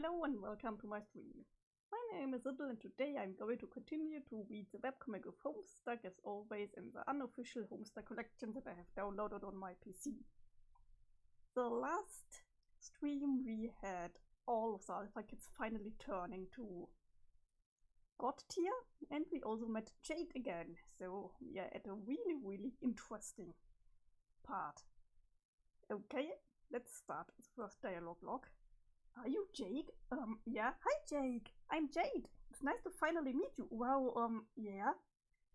Hello and welcome to my stream. My name is Idle and today I'm going to continue to read the webcomic of Homestuck as always in the unofficial Homestuck collection that I have downloaded on my PC. The last stream we had all of the alpha kids finally turning to God tier, and we also met Jade again, so we are at a really interesting part. Okay, let's start with the first dialogue log. Are you Jake? Yeah. Hi, Jake. I'm Jade. It's nice to finally meet you. Wow, yeah.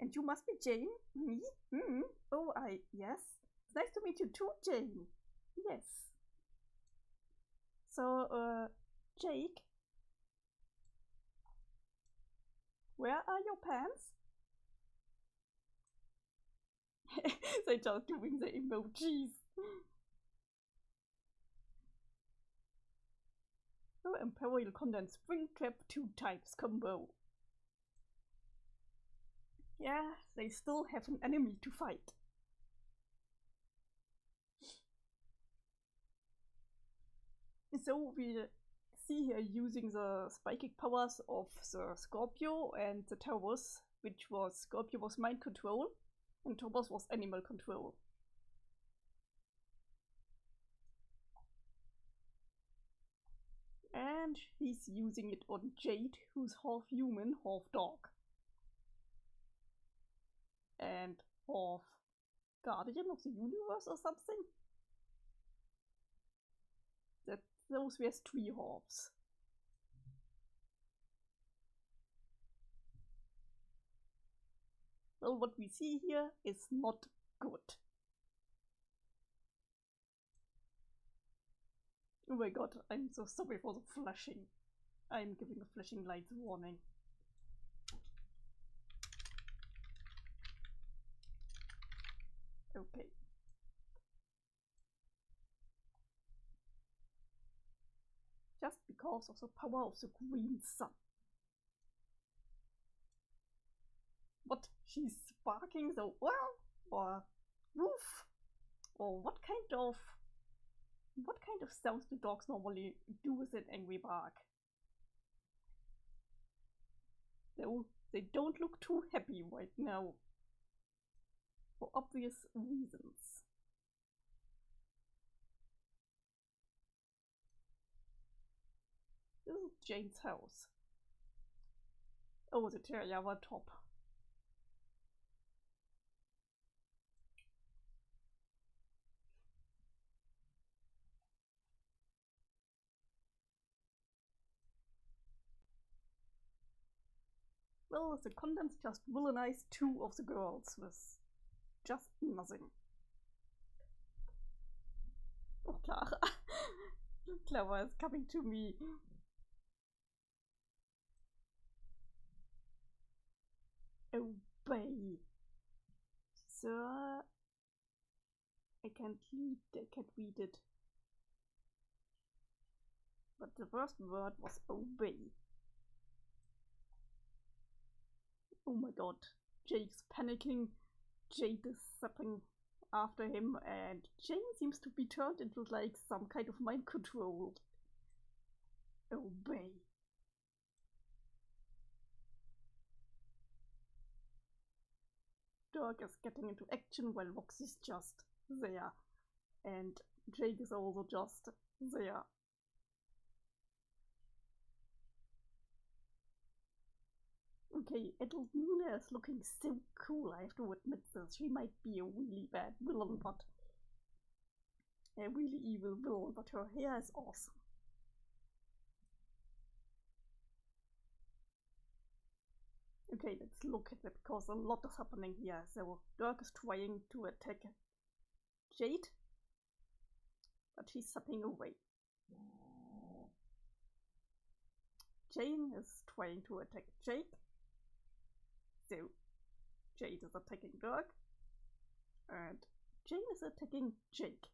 And you must be Jane? Me? Oh, yes. It's nice to meet you too, Jane. Yes. So, Jake? Where are your pants? They're just doing the emojis. Oh, Imperial Content Springtrap 2 types combo. Yeah, they still have an enemy to fight. So we see here using the psychic powers of the Scorpio and the Taurus, which was Scorpio was mind control and Taurus was animal control. And he's using it on Jade, who's half human, half dog. And half guardian of the universe or something? Those were three halves. Well, what we see here is not good. Oh my god, I'm so sorry for the flashing. I'm giving a flashing lights warning. Okay. Just because of the power of the green sun. What? She's barking so well? Or woof? Or what kind of sounds do dogs normally do with an angry bark? Though they don't look too happy right now. For obvious reasons. This is Jane's house. Oh, the Teriyama top. Well, the contents just villainize two of the girls with just nothing. Oh, Clara. Clara is coming to me. Obey. Sir. I can't read it. But the first word was obey. Oh my god. Jake's panicking. Jade is zapping after him, and Jane seems to be turned into like some kind of mind control. Obey. Dirk is getting into action while Roxy's just there. And Jake is also just there. Okay, adult Luna is looking so cool, I have to admit this. She might be a really bad villain, but a really evil villain, but her hair is awesome. Okay, let's look at it because a lot is happening here. So Dirk is trying to attack Jade, but she's stepping away. Jane is trying to attack Jake. So Jade is attacking Dirk, and Jane is attacking Jake.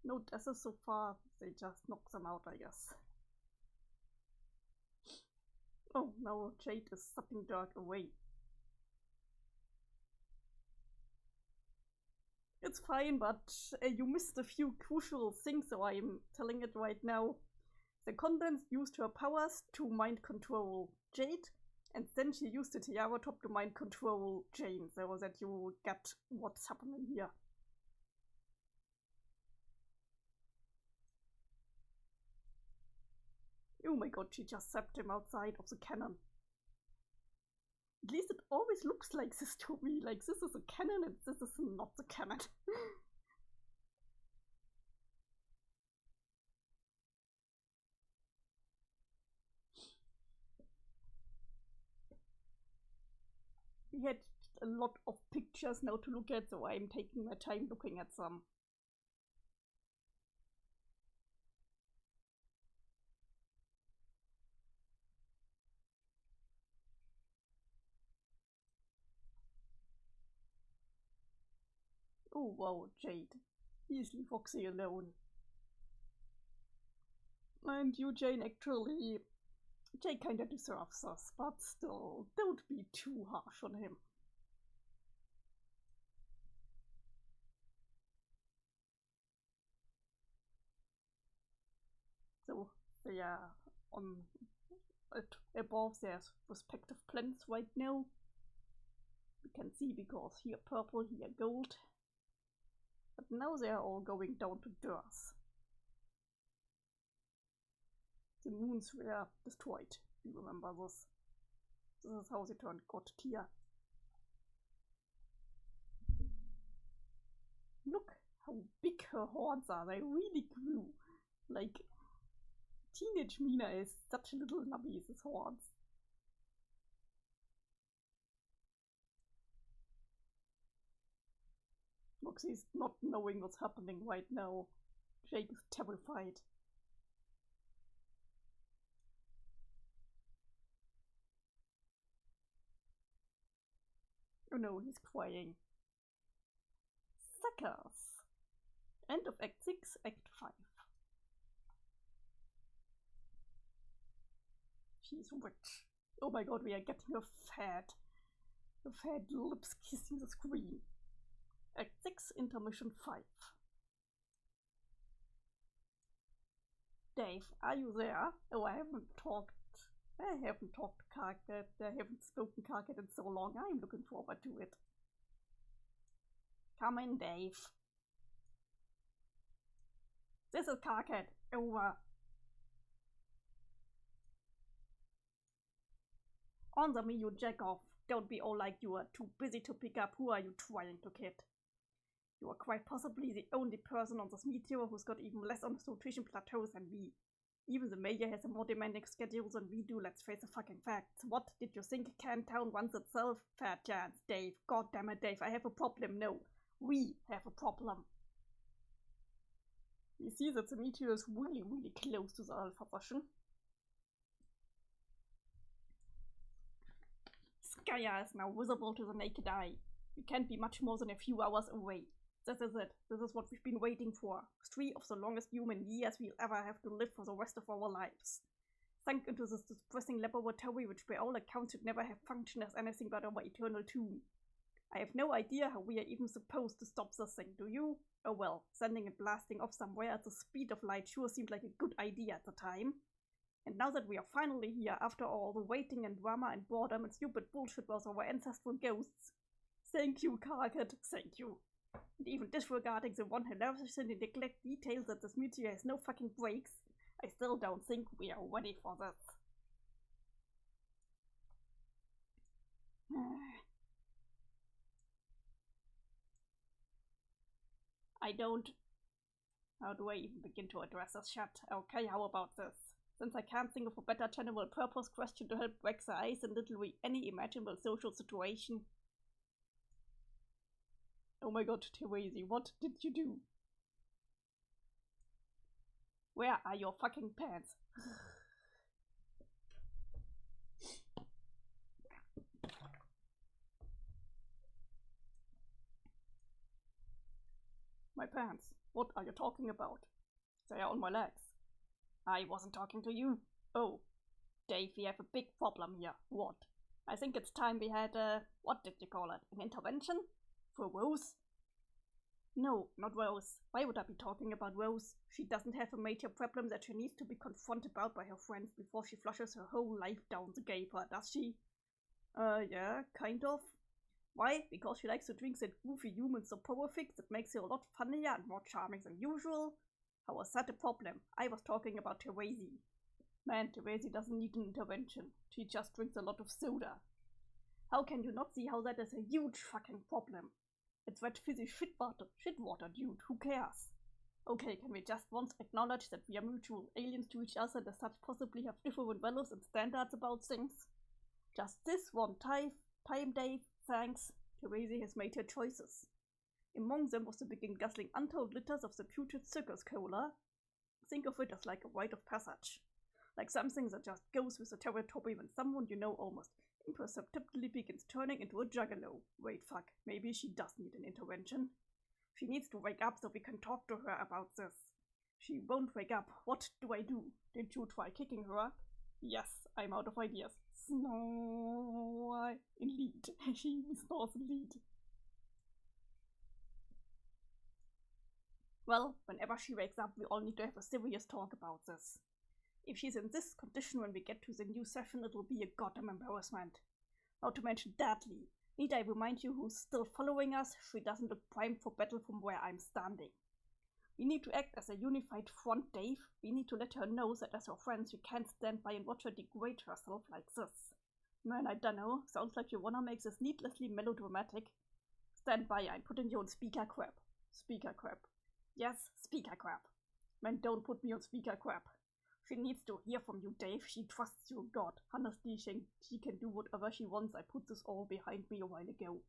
No deaths so far, they just knock them out, I guess. Oh, now Jade is sucking Dirk away. it's fine, but you missed a few crucial things, so I'm telling it right now. The Condens used her powers to mind control Jade, and then she used the Tiara Top to mind control Jane, so that you get what's happening here. Oh my god, she just zapped him outside of the cannon. At least it always looks like this to me, like this is a cannon and this is not the cannon. We had a lot of pictures now to look at, so I'm taking my time looking at some. Oh wow, Jade. Please leave Foxy alone. And you, Jane, actually... Jade kinda deserves us, but still, don't be too harsh on him. So, they are on... above their respective planets right now. We can see because here purple, here gold. But now they are all going down to Earth. The moons were destroyed. You remember this? This is how they turned God tier. Look how big her horns are. They really grew. Like, teenage Mina is such a little nubby, his horns. Roxy's not knowing what's happening right now. Jake is terrified. Oh no, he's crying. Suckers! End of Act 6, Act 5. She's rich. Oh my god, we are getting her fat lips kissing the screen. Act 6, Intermission 5. Dave, are you there? Oh, I haven't talked Carcat. I haven't spoken Carcat in so long. I'm looking forward to it. Come in, Dave. This is Carcat. Over. Answer me, you jack off. Don't be all like you are too busy to pick up. Who are you trying to kid? You are quite possibly the only person on this meteor who's got even less on the nutrition plateaus than we. Even the mayor has a more demanding schedule than we do, let's face the fucking facts. What did you think Cantown runs itself? Fair chance, Dave. God damn it, Dave, I have a problem. No, we have a problem. We see that the meteor is really, really close to the Alpha position. Skya is now visible to the naked eye. We can't be much more than a few hours away. This is it. This is what we've been waiting for. 3 of the longest human years we'll ever have to live for the rest of our lives. Sunk into this depressing laboratory which by all accounts should never have functioned as anything but our eternal tomb. I have no idea how we are even supposed to stop this thing, do you? Oh well, sending it blasting off somewhere at the speed of light sure seemed like a good idea at the time. And now that we are finally here, after all the waiting and drama and boredom and stupid bullshit with our ancestral ghosts. Thank you, Carcat, thank you. And even disregarding the one hilariously neglect details that this meteor has no fucking brakes, I still don't think we are ready for this. How do I even begin to address this shit? Okay, how about this? Since I can't think of a better general purpose question to help break the ice in literally any imaginable social situation. Oh my god, Teresi, what did you do? Where are your fucking pants? My pants? What are you talking about? They are on my legs. I wasn't talking to you. Oh, Dave, we have a big problem here. What? I think it's time we had what did you call it? An intervention? For Rose? No, not Rose. Why would I be talking about Rose? She doesn't have a major problem that she needs to be confronted about by her friends before she flushes her whole life down the gaper, does she? Yeah, kind of. Why? Because she likes to drink that goofy human soporific that makes her a lot funnier and more charming than usual? How was that a problem? I was talking about Teresi. Man, Teresi doesn't need an intervention. She just drinks a lot of soda. How can you not see how that is a huge fucking problem? It's that fizzy shitwater, dude. Who cares? Okay, can we just once acknowledge that we are mutual aliens to each other and as such possibly have different values and standards about things? Just this one time, Dave, thanks. Teresi has made her choices. Among them was to begin guzzling untold liters of the putrid circus cola. Think of it as like a rite of passage. Like something that just goes with the territory when someone you know almost imperceptibly begins turning into a juggalo. Wait, fuck, maybe she does need an intervention. She needs to wake up so we can talk to her about this. She won't wake up. What do I do? Did you try kicking her? Yes, I'm out of ideas. Snore in lead. She snores in lead. Well, whenever she wakes up, we all need to have a serious talk about this. If she's in this condition when we get to the new session, it will be a goddamn embarrassment. Not to mention deadly. Need I remind you who's still following us? She doesn't look primed for battle from where I'm standing. We need to act as a unified front, Dave. We need to let her know that as her friends, we can't stand by and watch her degrade herself like this. Man, I dunno. Sounds like you wanna make this needlessly melodramatic. Stand by, I'm putting you on speaker crap. Speaker crap. Yes, speaker crap. Man, don't put me on speaker crap. She needs to hear from you, Dave. She trusts you, God. Honestly, she can do whatever she wants. I put this all behind me a while ago.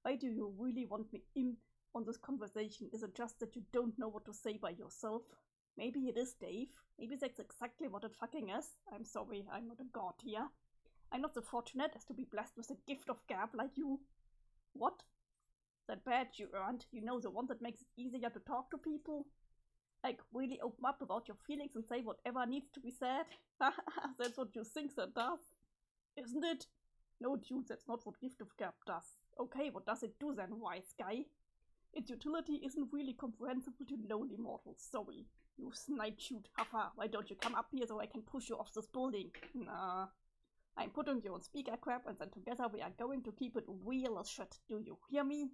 Why do you really want me in on this conversation? Is it just that you don't know what to say by yourself? Maybe it is, Dave. Maybe that's exactly what it fucking is. I'm sorry, I'm not a god here. I'm not so fortunate as to be blessed with the gift of gab like you. What? That badge you earned, you know, the one that makes it easier to talk to people? Like, really open up about your feelings and say whatever needs to be said? That's what you think that does, isn't it? No, dude, that's not what Gift of Gab does. Okay, what does it do then, wise guy? Its utility isn't really comprehensible to lowly mortals, sorry. You snipe shoot, haha, why don't you come up here so I can push you off this building? Nah. I'm putting you on speaker crap and then together we are going to keep it real as shit, do you hear me?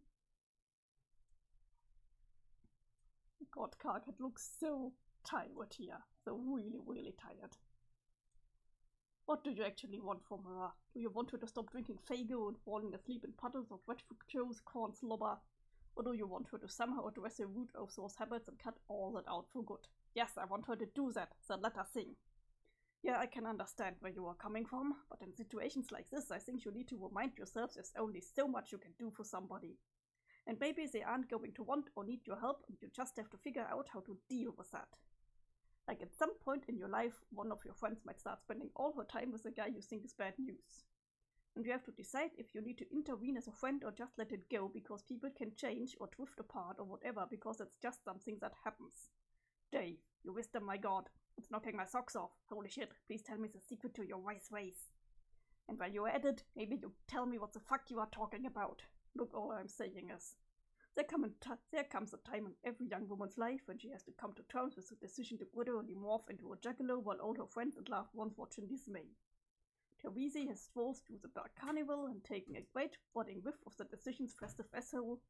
God, Karkat looks so tired here. So really, really tired. What do you actually want from her? Do you want her to stop drinking Faygo and falling asleep in puddles of wet fructose corn slobber? Or do you want her to somehow address the root of those habits and cut all that out for good? Yes, I want her to do that, so let her sing. Yeah, I can understand where you are coming from, but in situations like this, I think you need to remind yourself there's only so much you can do for somebody. And maybe they aren't going to want or need your help, and you just have to figure out how to deal with that. Like at some point in your life, one of your friends might start spending all her time with a guy you think is bad news. And you have to decide if you need to intervene as a friend or just let it go because people can change or drift apart or whatever because it's just something that happens. Dave, your wisdom, my god, it's knocking my socks off. Holy shit, please tell me the secret to your wise ways. And while you're at it, maybe you tell me what the fuck you are talking about. Look, all I'm saying is, there comes a time in every young woman's life when she has to come to terms with the decision to literally morph into a juggalo while all her friends and loved ones watch in dismay. Teresi has strolled through the dark carnival and taken a great budding whiff of the decision's festive asshole,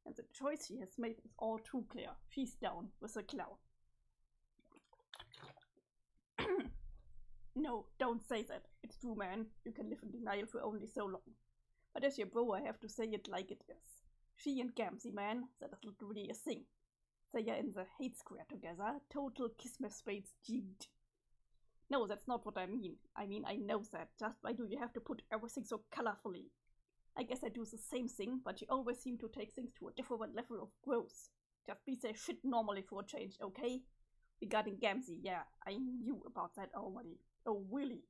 and the choice she has made is all too clear. She's down with a clown. No, don't say that. It's true, man. You can live in denial for only so long. But as your bro, I have to say it like it is. She and Gamsey, man, that is literally a thing. They are in the hate square together. Total Kismet Spades G'd. No, that's not what I mean. I mean, I know that. Just why do you have to put everything so colorfully? I guess I do the same thing, but you always seem to take things to a different level of growth. Just be say shit normally for a change, okay? Regarding Gamsey, yeah, I knew about that already. Oh, really?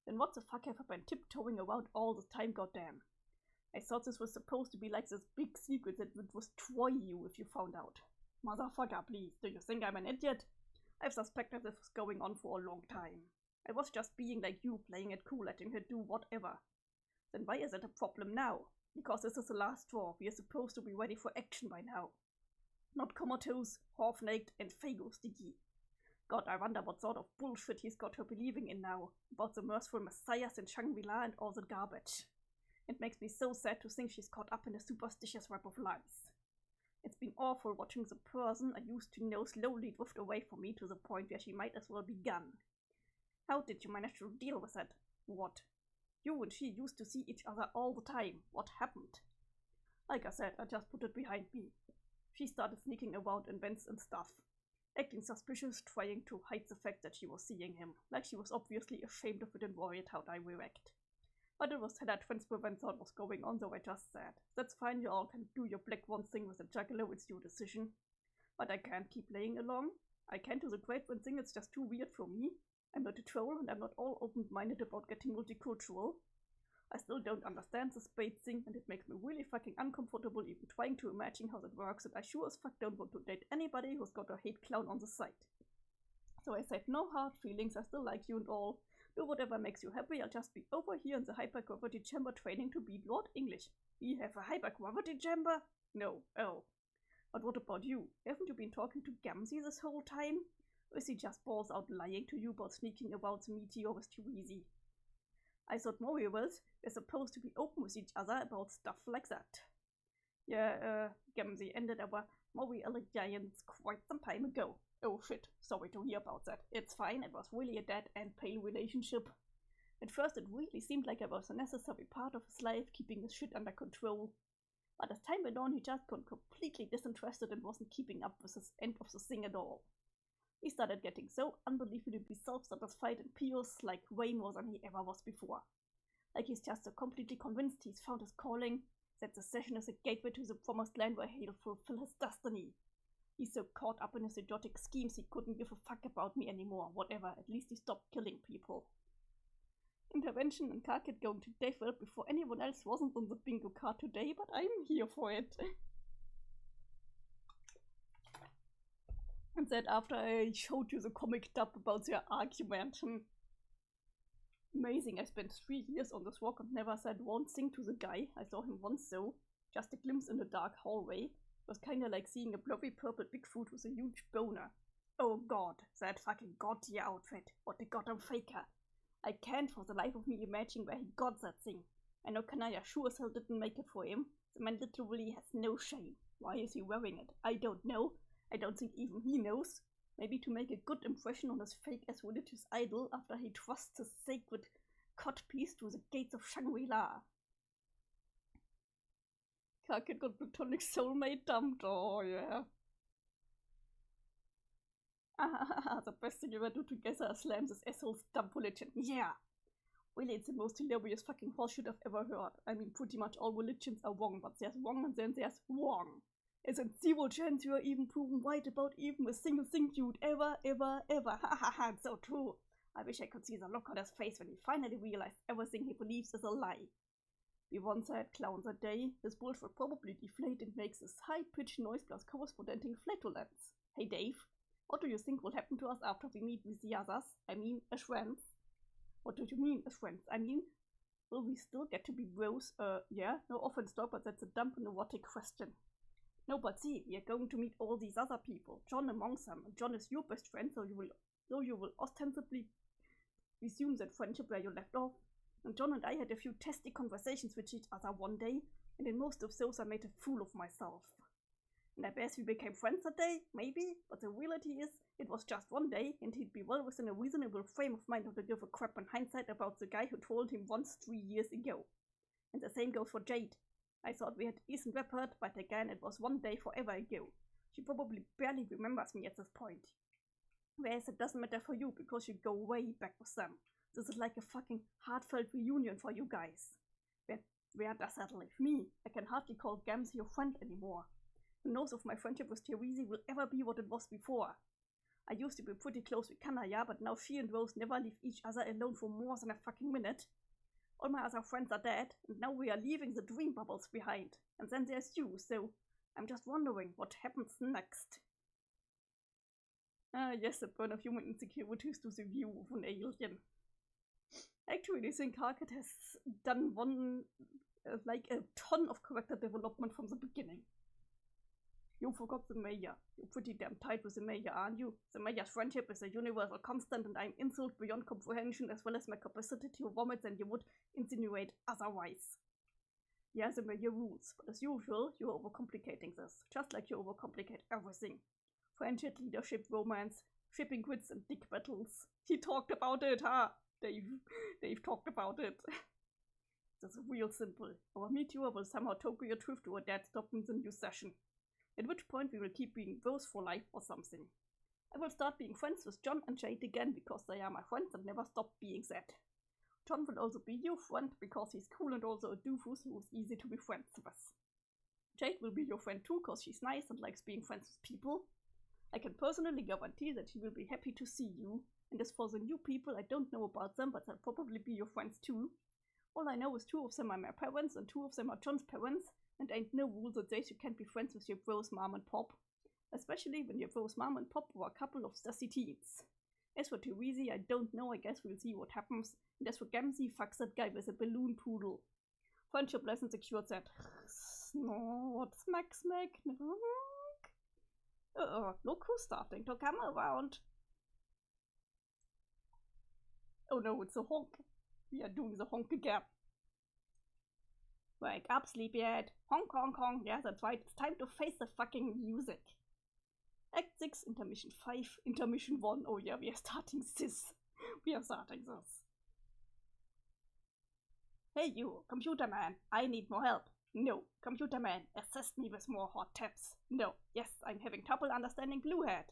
Then what the fuck have I been tiptoeing around all the time, goddamn? I thought this was supposed to be like this big secret that would destroy you if you found out. Motherfucker, please, do you think I'm an idiot? I've suspected this was going on for a long time. I was just being like you, playing it cool, letting her do whatever. Then why is it a problem now? Because this is the last straw. We are supposed to be ready for action by now. Not comatose, half-naked, and fago-sticky. God, I wonder what sort of bullshit he's got her believing in now, about the merciful messiahs in Shangri-La and all the garbage. It makes me so sad to think she's caught up in a superstitious web of lies. It's been awful watching the person I used to know slowly drift away from me to the point where she might as well be gone. How did you manage to deal with that? What? You and she used to see each other all the time. What happened? Like I said, I just put it behind me. She started sneaking around in vents and stuff, acting suspicious, trying to hide the fact that she was seeing him, like she was obviously ashamed of it and worried how I react. But it was that transparent thought was going on, so I just said, that's fine, you all can do your black one thing with the juggler, it's your decision. But I can't keep playing along. I can't do the great one thing, it's just too weird for me. I'm not a troll and I'm not all open-minded about getting multicultural. I still don't understand the spade thing and it makes me really fucking uncomfortable even trying to imagine how that works, and I sure as fuck don't want to date anybody who's got a hate clown on the side. So I said, no hard feelings, I still like you and all. Do whatever makes you happy, I'll just be over here in the hypergravity chamber training to be Lord English. We have a hypergravity chamber? No. Oh. But what about you? Haven't you been talking to Gamzee this whole time? Or is he just balls out lying to you about sneaking about the meteor with Therese? I thought Morriwells were supposed to be open with each other about stuff like that. Yeah, Gamzee ended our Mori alliance quite some time ago. Oh shit, sorry to hear about that. It's fine, it was really a dead and pale relationship. At first it really seemed like I was a necessary part of his life, keeping his shit under control. But as time went on, he just got completely disinterested and wasn't keeping up with his end of the thing at all. He started getting so unbelievably self-satisfied and pious, like way more than he ever was before. Like he's just so completely convinced he's found his calling, that the session is a gateway to the promised land where he'll fulfill his destiny. He's so caught up in his idiotic schemes he couldn't give a fuck about me anymore, whatever, at least he stopped killing people. Intervention and Karkit going to Devil before anyone else wasn't on the bingo card today, but I'm here for it. And that after I showed you the comic dub about their argument. Amazing, I spent 3 years on this walk and never said one thing to the guy. I saw him once though, just a glimpse in the dark hallway. It was kinda like seeing a blobby purple Bigfoot with a huge boner. Oh god, that fucking god-tier outfit. What a goddamn faker. I can't for the life of me imagine where he got that thing. I know Kanaya sure as hell didn't make it for him. The man literally has no shame. Why is he wearing it? I don't know. I don't think even he knows. Maybe to make a good impression on his fake-ass religious idol after he trusts his sacred codpiece to the gates of Shangri-La. Karkit got platonic soulmate dumped. Oh yeah. The best thing you ever do together is slam this asshole's dumb religion. Yeah. Really, it's the most hilarious fucking horseshit I've ever heard. I mean, pretty much all religions are wrong, but there's wrong and then there's wrong. Isn't zero chance you are even proven right about even a single thing, dude. Ever. It's so true. I wish I could see the look on his face when he finally realized everything he believes is a lie. We once had clowns a day. His bullshit probably deflate and makes this high-pitched noise plus corresponding flatulence. Hey Dave, what do you think will happen to us after we meet with the others? I mean, as friends. What do you mean, as friends? I mean, will we still get to be bros? Yeah, no offense, dog, but that's a dumb and neurotic question. No, but see, we are going to meet all these other people, John amongst them, and John is your best friend, so you will ostensibly resume that friendship where you left off. And John and I had a few testy conversations with each other one day, and in most of those I made a fool of myself. And I guess we became friends that day, maybe, but the reality is, it was just one day, and he'd be well within a reasonable frame of mind not to give a crap in hindsight about the guy who told him once 3 years ago. And the same goes for Jade. I thought we had a decent rapport, but again, it was one day forever ago. She probably barely remembers me at this point. Whereas it doesn't matter for you, because you go way back with them. This is like a fucking heartfelt reunion for you guys. Where does that leave me? I can hardly call Gamzee your friend anymore. Who knows if my friendship with Therese will ever be what it was before. I used to be pretty close with Kanaya, but now she and Rose never leave each other alone for more than a fucking minute. All my other friends are dead, and now we are leaving the dream bubbles behind. And then there's you, so I'm just wondering what happens next. Yes, a burn of human insecurities to the view of an alien. Actually, I think Karkit has done like a ton of character development from the beginning. You forgot the mayor. You're pretty damn tight with the mayor, aren't you? The mayor's friendship is a universal constant, and I'm insulted beyond comprehension, as well as my capacity to vomit, and you would insinuate otherwise. Yeah, the mayor rules, but as usual, you're overcomplicating this, just like you overcomplicate everything. Friendship, leadership, romance, shipping grids, and dick battles. He talked about it, huh? Dave talked about it. That's real simple. Our meteor will somehow toggle your truth to a dead stop in the new session. At which point we will keep being bros for life or something. I will start being friends with John and Jade again because they are my friends and never stop being that. John will also be your friend because he's cool and also a doofus who is easy to be friends with. Jade will be your friend too because she's nice and likes being friends with people. I can personally guarantee that she will be happy to see you. And as for the new people, I don't know about them, but they'll probably be your friends too. All I know is 2 of them are my parents and 2 of them are John's parents, and ain't no rule that says you can't be friends with your bros mom and pop. Especially when your bros mom and pop were a couple of sassy teens. As for Therese, I don't know, I guess we'll see what happens. And as for Gamzee, fucks that guy with a balloon poodle. Friendship lesson secured that. Snort, smack, smack, look who's starting to come around. Oh no, it's a honk. We are doing the honk again. Wake up, sleepyhead. Honk, honk, honk. Yeah, that's right. It's time to face the fucking music. Act 6, intermission 5, intermission 1. Oh yeah, we are starting this. We are starting this. Hey you, computer man, I need more help. No, computer man, assist me with more hot tips. No, yes, I'm having trouble understanding Bluehead.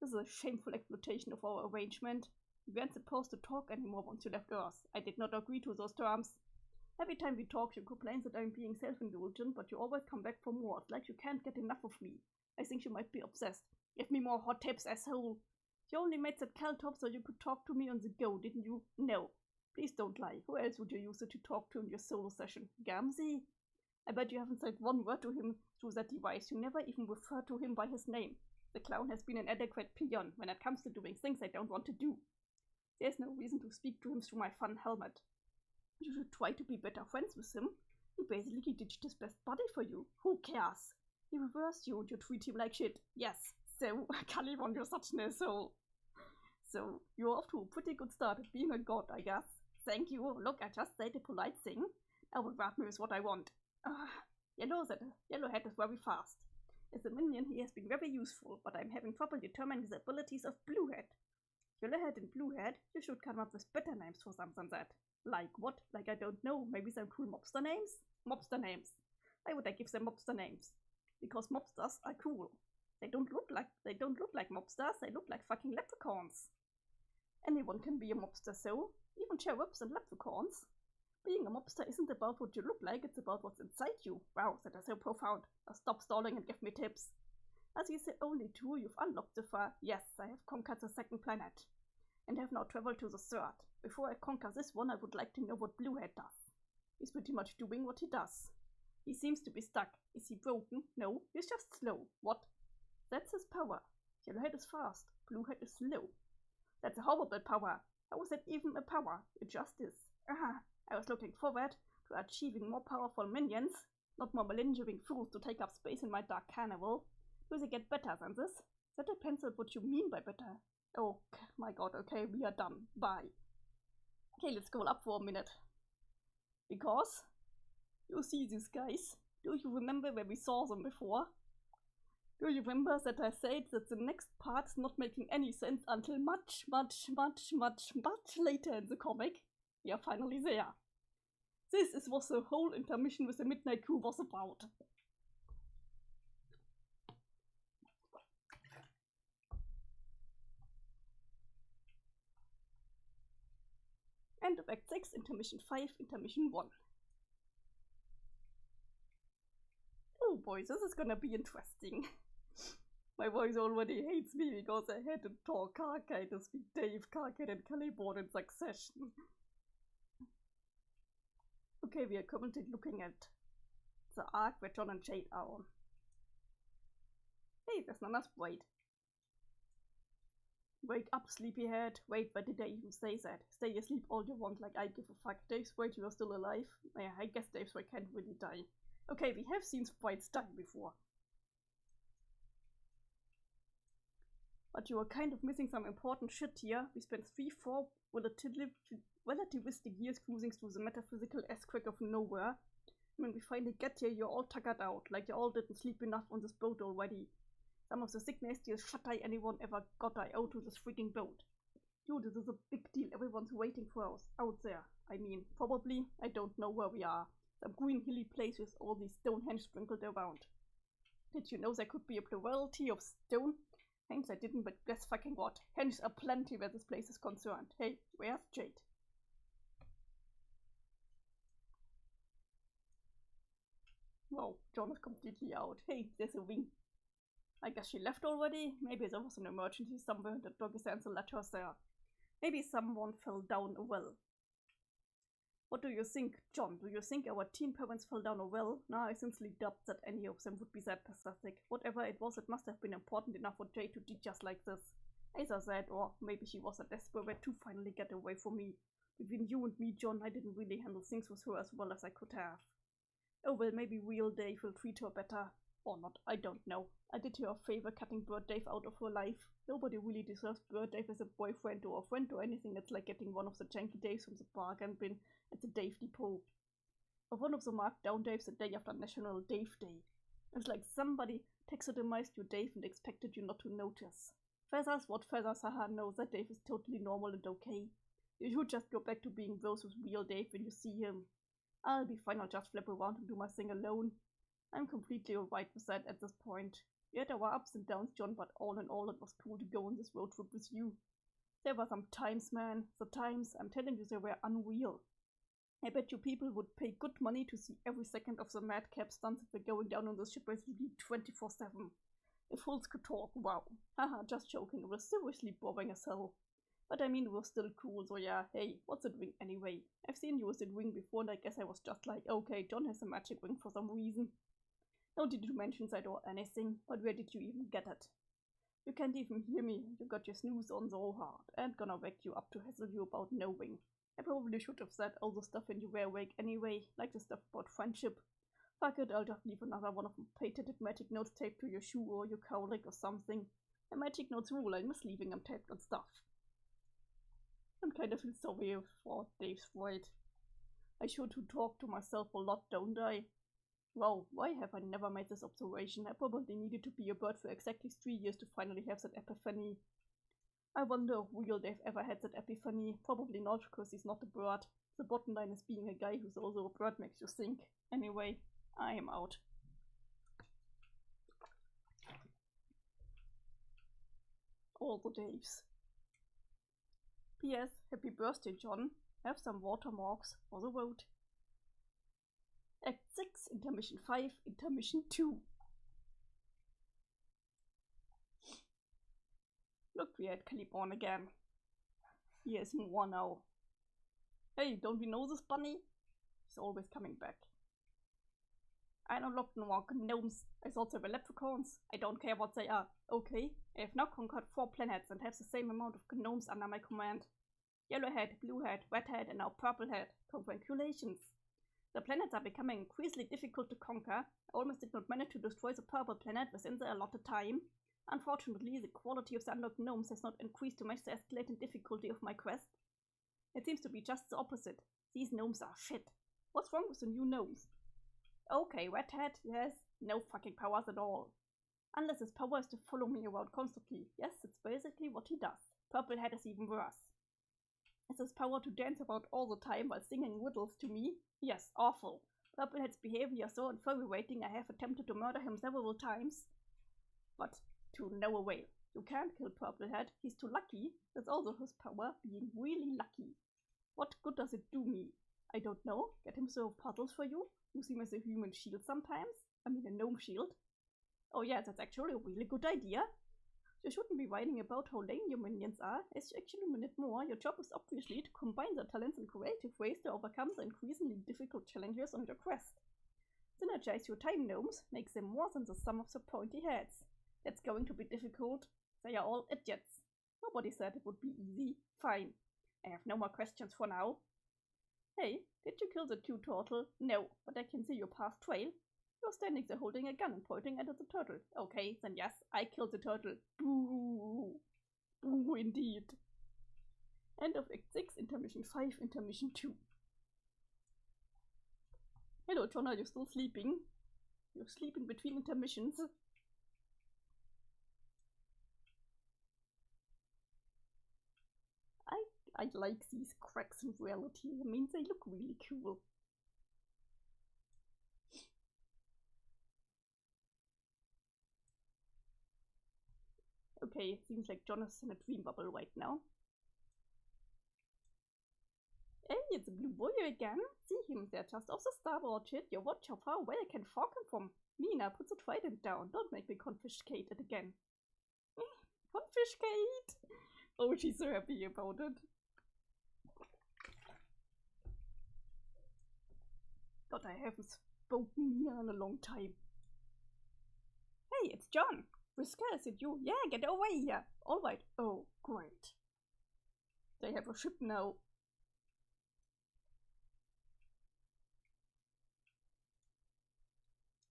This is a shameful exploitation of our arrangement. We weren't supposed to talk anymore once you left Earth. I did not agree to those terms. Every time we talk, you complain that I'm being self-indulgent, but you always come back for more. It's like you can't get enough of me. I think you might be obsessed. Give me more hot tips, asshole. You only made that Caltop so you could talk to me on the go, didn't you? No. Please don't lie. Who else would you use it to talk to in your solo session? Gamzee? I bet you haven't said one word to him through that device. You never even referred to him by his name. The clown has been an adequate peon when it comes to doing things I don't want to do. There's no reason to speak to him through my fun helmet. You should try to be better friends with him. He basically ditched his best buddy for you. Who cares? He reversed you and you treat him like shit. Yes, so Calibon, you're such an asshole. So, you're off to a pretty good start at being a god, I guess. Thank you. Look, I just said a polite thing. Now reward me with what I want. Yellowhead is very fast. As a minion, he has been very useful, but I'm having trouble determining the abilities of Bluehead. Yellowhead and Bluehead, you should come up with better names for some than that. Like what? Like I don't know, maybe some cool mobster names? Mobster names. Why would I give them mobster names? Because mobsters are cool. They don't look like mobsters, they look like fucking leprechauns. Anyone can be a mobster, so even cherubs and leprechauns. Being a mobster isn't about what you look like, it's about what's inside you. Wow, that is so profound. Now stop stalling and give me tips. As you said, only 2 you've unlocked so far. Yes, I have conquered the 2nd planet. And have now traveled to the 3rd. Before I conquer this one, I would like to know what Bluehead does. He's pretty much doing what he does. He seems to be stuck. Is he broken? No, he's just slow. What? That's his power. Yellowhead is fast. Bluehead is slow. That's a horrible power. How is that even a power? It just is. I was looking forward to achieving more powerful minions, not more malingering fools to take up space in my dark carnival. Do they get better than this? That depends on what you mean by better. Oh my god, okay, we are done. Bye. Okay, let's scroll up for a minute. Because, you see these guys? Do you remember where we saw them before? Do you remember that I said that the next part's not making any sense until much later in the comic? We are finally there. This is what the whole intermission with the Midnight Crew was about. End of Act 6, intermission 5, intermission 1. Oh boy, this is gonna be interesting. My voice already hates me because I had to talk Carcade with Dave, Carcade, and Caliborn in succession. Okay, we are currently looking at the arc where John and Jade are on. Hey, there's Nana's Wait. Wake up, sleepyhead. Wait, why did I even say that? Stay asleep all you want, like I give a fuck. Dave's Wait, you are still alive? Yeah, I guess Dave's Wait can't really die. Okay, we have seen Sprite's die before. But you are kind of missing some important shit here. We spent 3-4 relativistic years cruising through the metaphysical earthquake of nowhere. When we finally get here, you're all tuckered out, like you all didn't sleep enough on this boat already. Some of the sick, nastiest shut-eye anyone ever got out to this freaking boat. Dude, this is a big deal. Everyone's waiting for us out there. I mean, probably. I don't know where we are. Some green hilly place with all these Stonehenge sprinkled around. Did you know there could be a plurality of stone? Hence I didn't, but guess fucking what. Henge are plenty where this place is concerned. Hey, where's Jade? Whoa, John is completely out. Hey, there's a wing. I guess she left already? Maybe there was an emergency somewhere and the dog sends a letter there. Maybe someone fell down a well. What do you think, John? Do you think our teen parents fell down a well? No, I sincerely doubt that any of them would be that pathetic. Whatever it was, it must have been important enough for Jade to do just like this. Either that, or maybe she was desperate to finally get away from me. Between you and me, John, I didn't really handle things with her as well as I could have. Oh well, maybe real Dave will treat her better. Or not, I don't know. I did her a favor cutting Bird Dave out of her life. Nobody really deserves Bird Dave as a boyfriend or a friend or anything. It's like getting one of the janky Daves from the bargain bin at the Dave Depot. Or one of the marked down Daves the day after National Dave Day. It's like somebody taxidermized your Dave and expected you not to notice. Feathers? What feathers? Haha, no, that Dave is totally normal and okay. You should just go back to being those with real Dave when you see him. I'll be fine, I'll just flip around and do my thing alone. I'm completely alright with that at this point. Yeah, there were ups and downs, John, but all in all, it was cool to go on this road trip with you. There were some times, man. The times, I'm telling you, they were unreal. I bet you people would pay good money to see every second of the madcap stunts that were going down on this ship basically 24/7. If fools could talk, wow. Haha, just joking, it was seriously boring as hell. But I mean, it was still cool, so yeah, hey, what's a wing anyway? I've seen you with a wing before and I guess I was just like, okay, John has a magic wing for some reason. No need to mention that or anything, but where did you even get it? You can't even hear me, you got your snooze on so hard, and gonna wake you up to hassle you about knowing. I probably should have said all the stuff when you were awake anyway, like the stuff about friendship. Fuck it, I'll just leave another one of them patented magic notes taped to your shoe or your cowlick or something. A magic notes rule, I miss leaving them taped on stuff. I'm kind of feel sorry for Dave's void. I sure do talk to myself a lot, don't I? Wow, why have I never made this observation? I probably needed to be a bird for exactly 3 years to finally have that epiphany. I wonder if real Dave ever had that epiphany. Probably not, because he's not a bird. The bottom line is being a guy who's also a bird makes you think. Anyway, I am out. All the Daves. P.S. Happy birthday, John. Have some watermarks for the road. Act 6, Intermission 5, Intermission 2. Look, we had Caliborn again. He has more now. Hey, don't we know this bunny? He's always coming back. I don't look no more gnomes. I thought they were leprechauns. I don't care what they are. Okay, I have now conquered 4 planets and have the same amount of gnomes under my command. Yellowhead, Bluehead, Redhead, and now Purplehead. Congratulations. The planets are becoming increasingly difficult to conquer. I almost did not manage to destroy the purple planet within the allotted time. Unfortunately, the quality of the unlocked gnomes has not increased to match the escalating difficulty of my quest. It seems to be just the opposite. These gnomes are shit. What's wrong with the new gnomes? Okay, Redhead, yes, no fucking powers at all. Unless his power is to follow me around constantly. Yes, it's basically what he does. Purplehead is even worse. Is his power to dance about all the time while singing riddles to me? Yes, awful. Purplehead's behavior so infuriating I have attempted to murder him several times. But to no avail. You can't kill Purplehead, he's too lucky. That's also his power, being really lucky. What good does it do me? I don't know. Get him solve puzzles for you? Use him as a human shield sometimes? I mean a gnome shield. Oh yeah, that's actually a really good idea. You shouldn't be whining about how lame your minions are. As you actually minute more, your job is obviously to combine their talents in creative ways to overcome the increasingly difficult challenges on your quest. Synergize your time gnomes, makes them more than the sum of the pointy heads. That's going to be difficult. They are all idiots. Nobody said it would be easy. Fine. I have no more questions for now. Hey, did you kill the cute turtle? No, but I can see your past trail. You're standing there holding a gun and pointing at the turtle. Okay, then yes, I killed the turtle. Boo! Boo indeed. End of Act 6, Intermission 5, Intermission 2. Hello, John, are you still sleeping? You're sleeping between intermissions. I like these cracks in reality. I mean, they look really cool. Okay, it seems like John is in a dream bubble right now. Hey, it's a blue boy again. See him there just off the starboard shit. You watch how far away I can fog him from. Nina, put the trident down. Don't make me confiscate it again. Confiscate! Oh, she's so happy about it. God, I haven't spoken here in a long time. Hey, it's John. Whisker, is it you? Yeah, get away here. Alright. Oh, great. They have a ship now.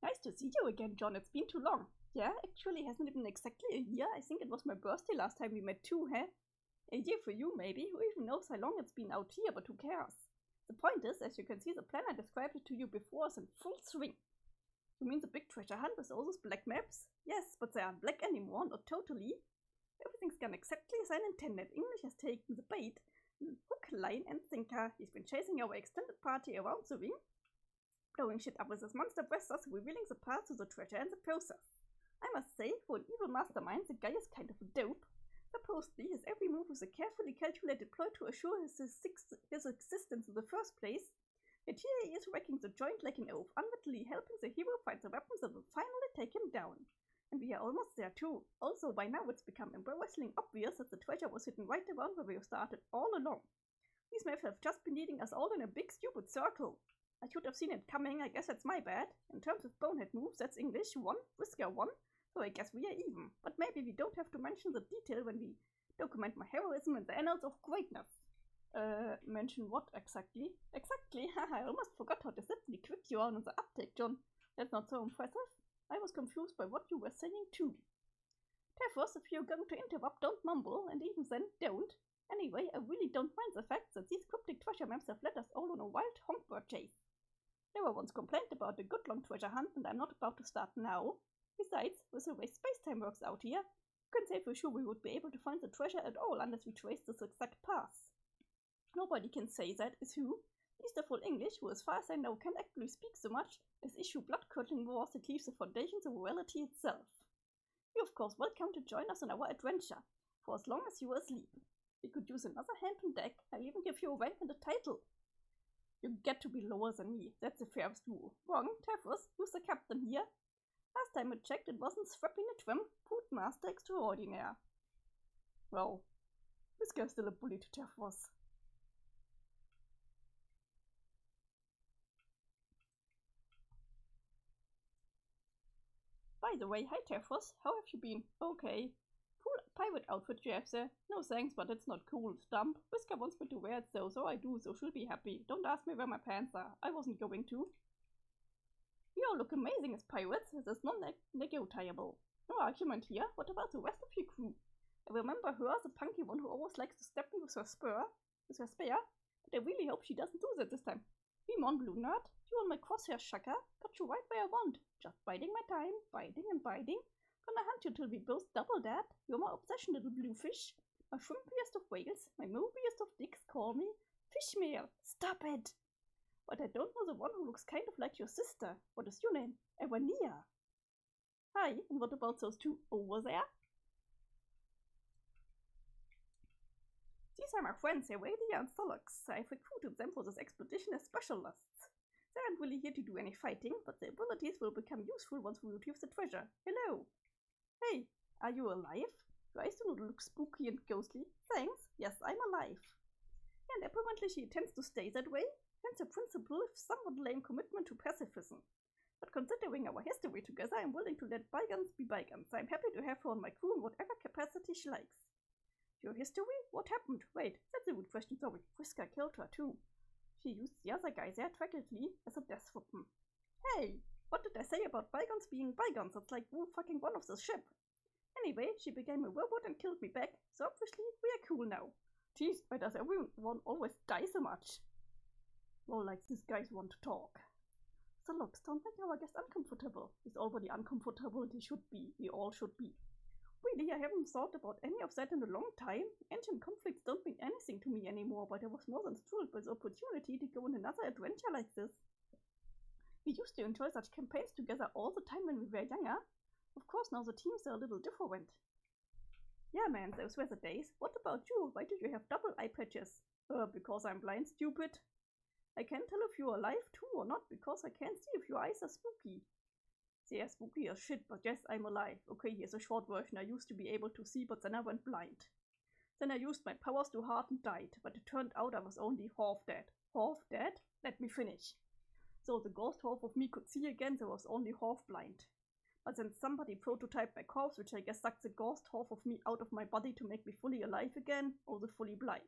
Nice to see you again, John. It's been too long. Yeah, actually hasn't it been exactly a year? I think it was my birthday last time we met too, huh? A year for you, maybe. Who even knows how long it's been out here, but who cares? The point is, as you can see, the plan I described it to you before is in full swing. You mean the big treasure hunt with all those black maps? Yes, but they aren't black anymore, not totally. Everything's gone exactly as I intended. English has taken the bait. Hook, line, and sinker. He's been chasing our extended party around the ring, blowing shit up with his monster breath, thus revealing the path to the treasure in the process. I must say, for an evil mastermind, the guy is kind of a dope. Supposedly, his every move was a carefully calculated ploy to assure his existence in the first place. Yet here he is wrecking the joint like an oaf, unwittingly helping the hero find the weapons that will finally take him down. And we are almost there too. Also, by now it's become embarrassingly obvious that the treasure was hidden right around where we started all along. These maps have just been leading us all in a big stupid circle. I should have seen it coming, I guess that's my bad. In terms of bonehead moves, that's English 1, Whisker 1, so I guess we are even. But maybe we don't have to mention the detail when we document my heroism in the annals of greatness. Mention what exactly? Exactly, haha, I almost forgot how deceptively quick you are on the uptake, John. That's not so impressive. I was confused by what you were saying too. Therefore, if you're going to interrupt, don't mumble, and even then, don't. Anyway, I really don't mind the fact that these cryptic treasure maps have led us all on a wild honk-bird chase. Never once complained about a good long treasure hunt, and I'm not about to start now. Besides, with the way space-time works out here, you can say for sure we would be able to find the treasure at all unless we trace this exact path. Nobody can say that is who. Least of all English, who as far as I know can't actually speak so much as issue blood-curdling wars that leave the foundations of reality itself. You're of course welcome to join us on our adventure, for as long as you are asleep. We could use another hand on deck. I'll even give you a rank and a title. You get to be lower than me, that's the fairest rule. Wrong, Tefus, who's the captain here? Last time I checked, it wasn't Thrapping a Trim, Food Master Extraordinaire. Well, this guy's still a bully to Tefus. By the way, hi Tefus, how have you been? Okay. Cool pirate outfit you have there. No thanks, but it's not cool. Stump. Whisker wants me to wear it though, so I do, so she'll be happy. Don't ask me where my pants are. I wasn't going to. You all look amazing as pirates. This is non-negotiable. No argument here. What about the rest of your crew? I remember her, the punky one who always likes to stab me with her spear, but I really hope she doesn't do that this time. Come on, blue nerd. You and my crosshair shaka got you right where I want. Just biding my time, biding and biding. Gonna hunt you till we both double that. You're my obsession, little blue fish. My shrimpiest of whales, my mobiest of dicks call me Fishmail. Stop it! But I don't know the one who looks kind of like your sister. What is your name? Ewania. Hi, and what about those two over there? These are my friends, Eradia and Solux. I've recruited them for this expedition as specialists. They aren't really here to do any fighting, but their abilities will become useful once we retrieve the treasure. Hello! Hey, are you alive? Your eyes do not look spooky and ghostly. Thanks, yes, I'm alive. And apparently she intends to stay that way. Hence a principle of somewhat lame commitment to pacifism. But considering our history together, I'm willing to let bygones be bygones. I'm happy to have her on my crew in whatever capacity she likes. Your history? What happened? Wait, that's a good question, sorry. Whisker killed her too. She used the other guy there tragically as a death weapon. Hey! What did I say about bygones being bygones? That's like fucking one of the ship. Anyway, she became a robot and killed me back, so obviously we are cool now. Jeez, why does everyone always die so much? Well, like these guys want to talk. So look, don't make our guest uncomfortable. He's already uncomfortable and he should be. We all should be. Really, I haven't thought about any of that in a long time. Ancient conflicts don't mean anything to me anymore, but I was more than thrilled by the opportunity to go on another adventure like this. We used to enjoy such campaigns together all the time when we were younger. Of course, now the teams are a little different. Yeah, man, those were the days. What about you? Why do you have double eye patches? Because I'm blind, stupid. I can't tell if you're alive too or not, because I can't see if your eyes are spooky. They are spooky as shit, but yes, I'm alive. Okay, here's a short version. I used to be able to see, but then I went blind. Then I used my powers too hard and died, but it turned out I was only half dead. Half dead? Let me finish. So the ghost half of me could see again, so I was only half blind. But then somebody prototyped my corpse, which I guess sucked the ghost half of me out of my body to make me fully alive again, or the fully blind.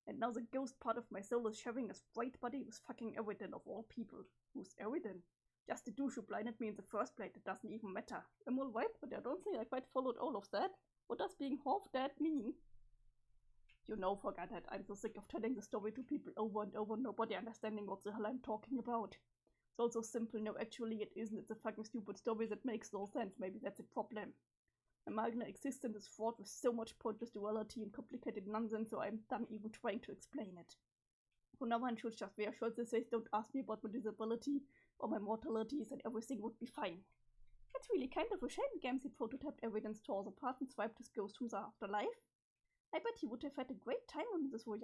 And now the ghost part of my soul is sharing a sprite body with fucking Eridan of all people. Who's Eridan? Just the douche who blinded me in the first place, it doesn't even matter. I'm all right, but I don't think I quite followed all of that. What does being half dead mean? You know, forget it. I'm so sick of telling the story to people over and over, nobody understanding what the hell I'm talking about. It's all so simple. No, actually it isn't. It's a fucking stupid story that makes no sense. Maybe that's a problem. My marginal existence is fraught with so much pointless duality and complicated nonsense, so I'm done even trying to explain it. For now one should just wear shorts that says don't ask me about my disability or my mortalities and everything would be fine. It's really kind of a shame Gamsey prototyped Evidence tore apart and swiped his ghost from the afterlife. I bet he would have had a great time on this voyage.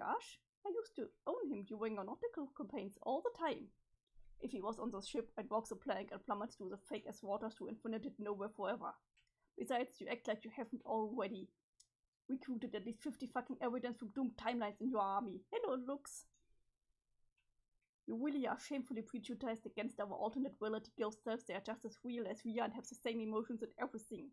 I used to own him during our nautical campaigns all the time. If he was on the ship, I'd walk the plank and plummet through the fake-ass waters to infinite nowhere forever. Besides, you act like you haven't already recruited at least 50 fucking Evidence from doomed timelines in your army. Hello, looks. You really are shamefully prejudiced against our alternate reality ghost selves. They are just as real as we are and have the same emotions and everything.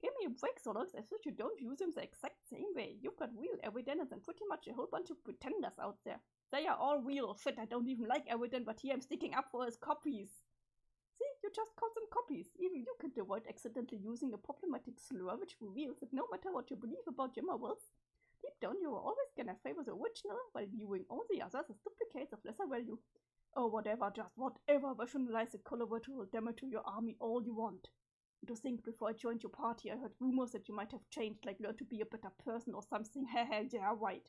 Give me a break, Solox. I thought you don't use them the exact same way. You've got real Evidence and pretty much a whole bunch of pretenders out there. They are all real. Shit, I don't even like Evidence, but here I'm sticking up for his copies. See, you just call them copies. Even you can't avoid accidentally using a problematic slur which reveals that no matter what you believe about your morals, deep down you are always gonna favor the original while viewing all the others as duplicates of lesser value. Or whatever, just whatever, rationalize the collateral damage to your army all you want. And to think, before I joined your party I heard rumors that you might have changed, like learn to be a better person or something. Haha, yeah, right.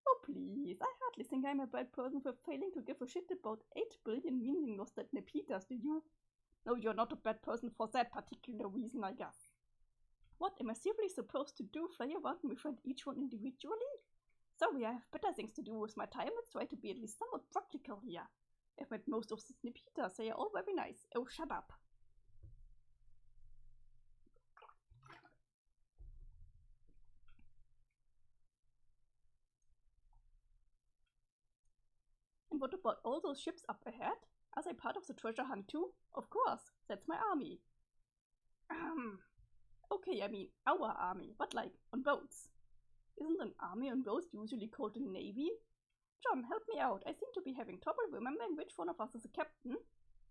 Oh please, I hardly think I'm a bad person for failing to give a shit about 8 billion meaningless Nepitas, do you? No, you're not a bad person for that particular reason, I guess. What am I seriously supposed to do? Fly around and befriend each one individually? Sorry, I have better things to do with my time. Let's try to be at least somewhat practical here. I've met most of the Nepitas. They are all very nice. Oh, shut up. And what about all those ships up ahead? Are they part of the treasure hunt too? Of course, that's my army. Okay, I mean our army, but like on boats. Isn't an army on boats usually called a navy? John, help me out. I seem to be having trouble remembering which one of us is the captain.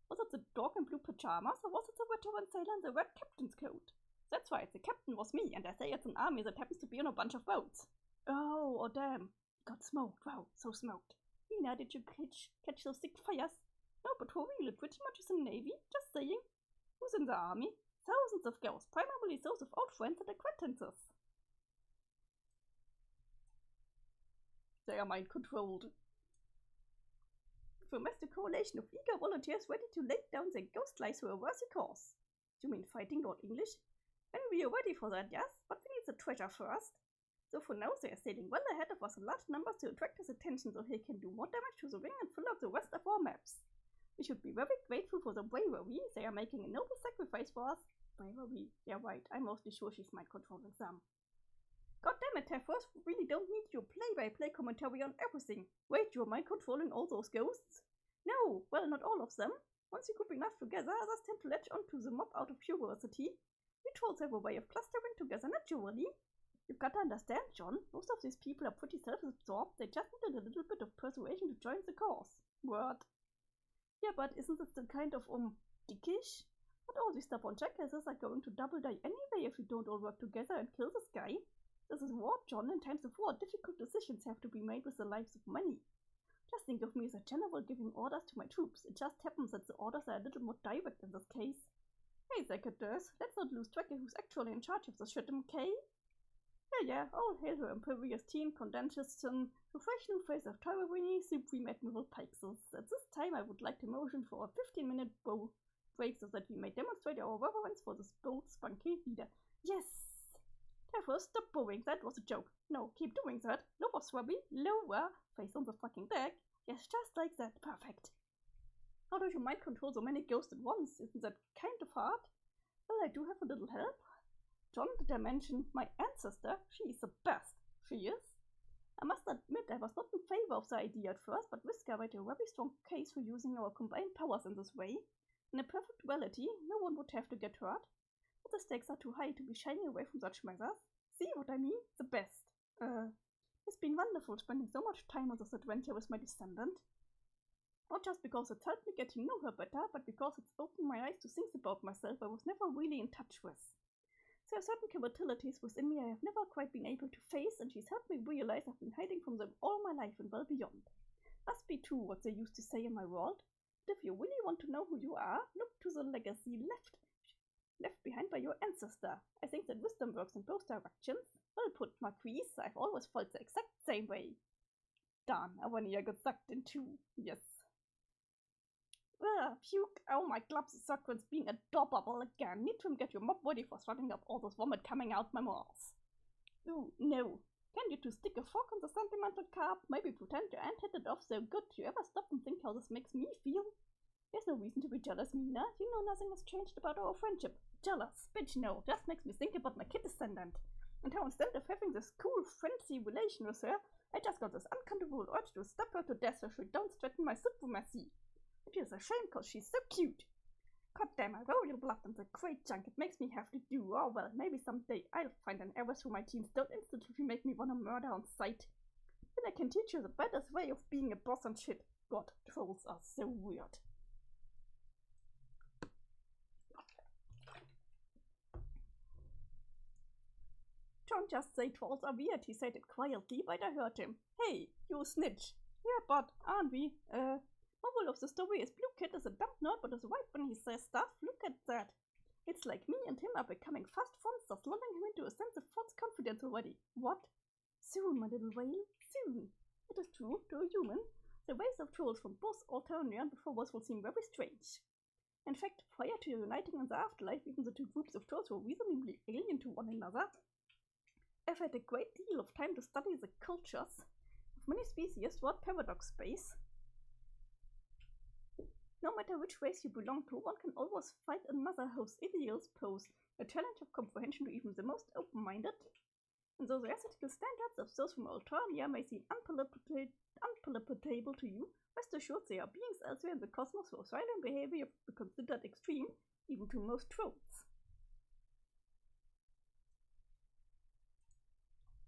Was it the dog in blue pajamas, or was it the veteran sailor in the red captain's coat? That's right, the captain was me, and I say it's an army that happens to be on a bunch of boats. Oh damn. Got smoked. Wow, so smoked. Nina, did you catch those sick fires? No, but for real, it pretty much is a navy. Just saying. Who's in the army? Thousands of girls, primarily those of old friends and acquaintances. They are mind-controlled. With a master coalition of eager volunteers ready to lay down their ghost lives for a worthy cause. You mean fighting Lord English? When we are ready for that, yes, but we need the treasure first. So for now they are sailing well ahead of us in large numbers to attract his attention so he can do more damage to the ring and fill up the rest of our maps. We should be very grateful for the bravery. They are making a noble sacrifice for us. Bravery, yeah right, I'm mostly sure she's mind-controlling some. God damn it, Tefros, we really don't need your play-by-play commentary on everything. Wait, you're mind-controlling all those ghosts? No, well, not all of them. Once you group enough together, others tend to latch onto the mob out of curiosity. We trolls have a way of clustering together naturally. You've got to understand, John, most of these people are pretty self-absorbed. They just needed a little bit of persuasion to join the cause. Word. Yeah, but isn't it the kind of dickish? But all this stuff on jackasses are going to double die anyway if we don't all work together and kill this guy. This is war, John. In times of war, difficult decisions have to be made with the lives of many. Just think of me as a general giving orders to my troops. It just happens that the orders are a little more direct in this case. Hey, Secretars, let's not lose track of who's actually in charge of the shit, okay? Yeah, all hail her imperious teen, condensation, a fresh new face of Tyrowini, Supreme Admiral Pixels. At this time, I would like to motion for a 15-minute bow break so that we may demonstrate our reverence for this bold, spunky leader. Yes! Therefore, stop bowing. That was a joke. No, keep doing that. Lower, Swabby. Lower. Face on the fucking deck. Yes, just like that. Perfect. How do you mind control so many ghosts at once? Isn't that kind of hard? Well, I do have a little help. John, did I mention my ancestor? She is the best. She is. I must admit I was not in favor of the idea at first, but Whisker made a very strong case for using our combined powers in this way. In a perfect reality, no one would have to get hurt. But the stakes are too high to be shying away from such measures. See what I mean? The best. It's been wonderful spending so much time on this adventure with my descendant. Not just because it's helped me get to know her better, but because it's opened my eyes to things about myself I was never really in touch with. There are certain capabilities within me I have never quite been able to face, and she's helped me realize I've been hiding from them all my life and well beyond. Must be true what they used to say in my world. But if you really want to know who you are, look to the legacy left behind by your ancestor. I think that wisdom works in both directions. Well put, Marquise. I've always felt the exact same way. Darn, I want to get sucked in too. Yes. Puke. Oh, my gloves is Socrates being adorable again. Need to get your mop ready for starting up all this vomit coming out my mouth. Ooh, no. Can you two stick a fork on the sentimental carb? Maybe pretend your aunt hit it off so good you ever stop and think how this makes me feel? There's no reason to be jealous, Mina. You know nothing has changed about our friendship. Jealous? Bitch, no. Just makes me think about my kid descendant. And how instead of having this cool, friendly relation with her, I just got this uncomfortable urge to stab her to death so she don't threaten my supremacy. It is a shame cause she's so cute. God damn, I royal blood and the great junk it makes me have to do. Oh well, maybe someday I'll find an error through my teens don't instantly make me want to murder on sight. Then I can teach you the better way of being a boss and shit. God, trolls are so weird. John just said trolls are weird, he said it quietly, but I heard him. Hey, you snitch. Yeah, but aren't we? Moral of the story is Blue Kid is a dumb nerd but is right when he says stuff. Look at that. It's like me and him are becoming fast friends, thus lulling him into a sense of false confidence already. What? Soon, my little whale, soon. It is true, to a human, the ways of trolls from both Alternia and before will seem very strange. In fact, prior to uniting in the afterlife, even the two groups of trolls were reasonably alien to one another. I've had a great deal of time to study the cultures of many species throughout paradox space. No matter which race you belong to, one can always find another whose ideals pose a challenge of comprehension to even the most open-minded. And though the aesthetical standards of those from Alternia may seem unpalatable to you, rest assured they are beings elsewhere in the cosmos whose silent behavior be considered extreme, even to most trolls.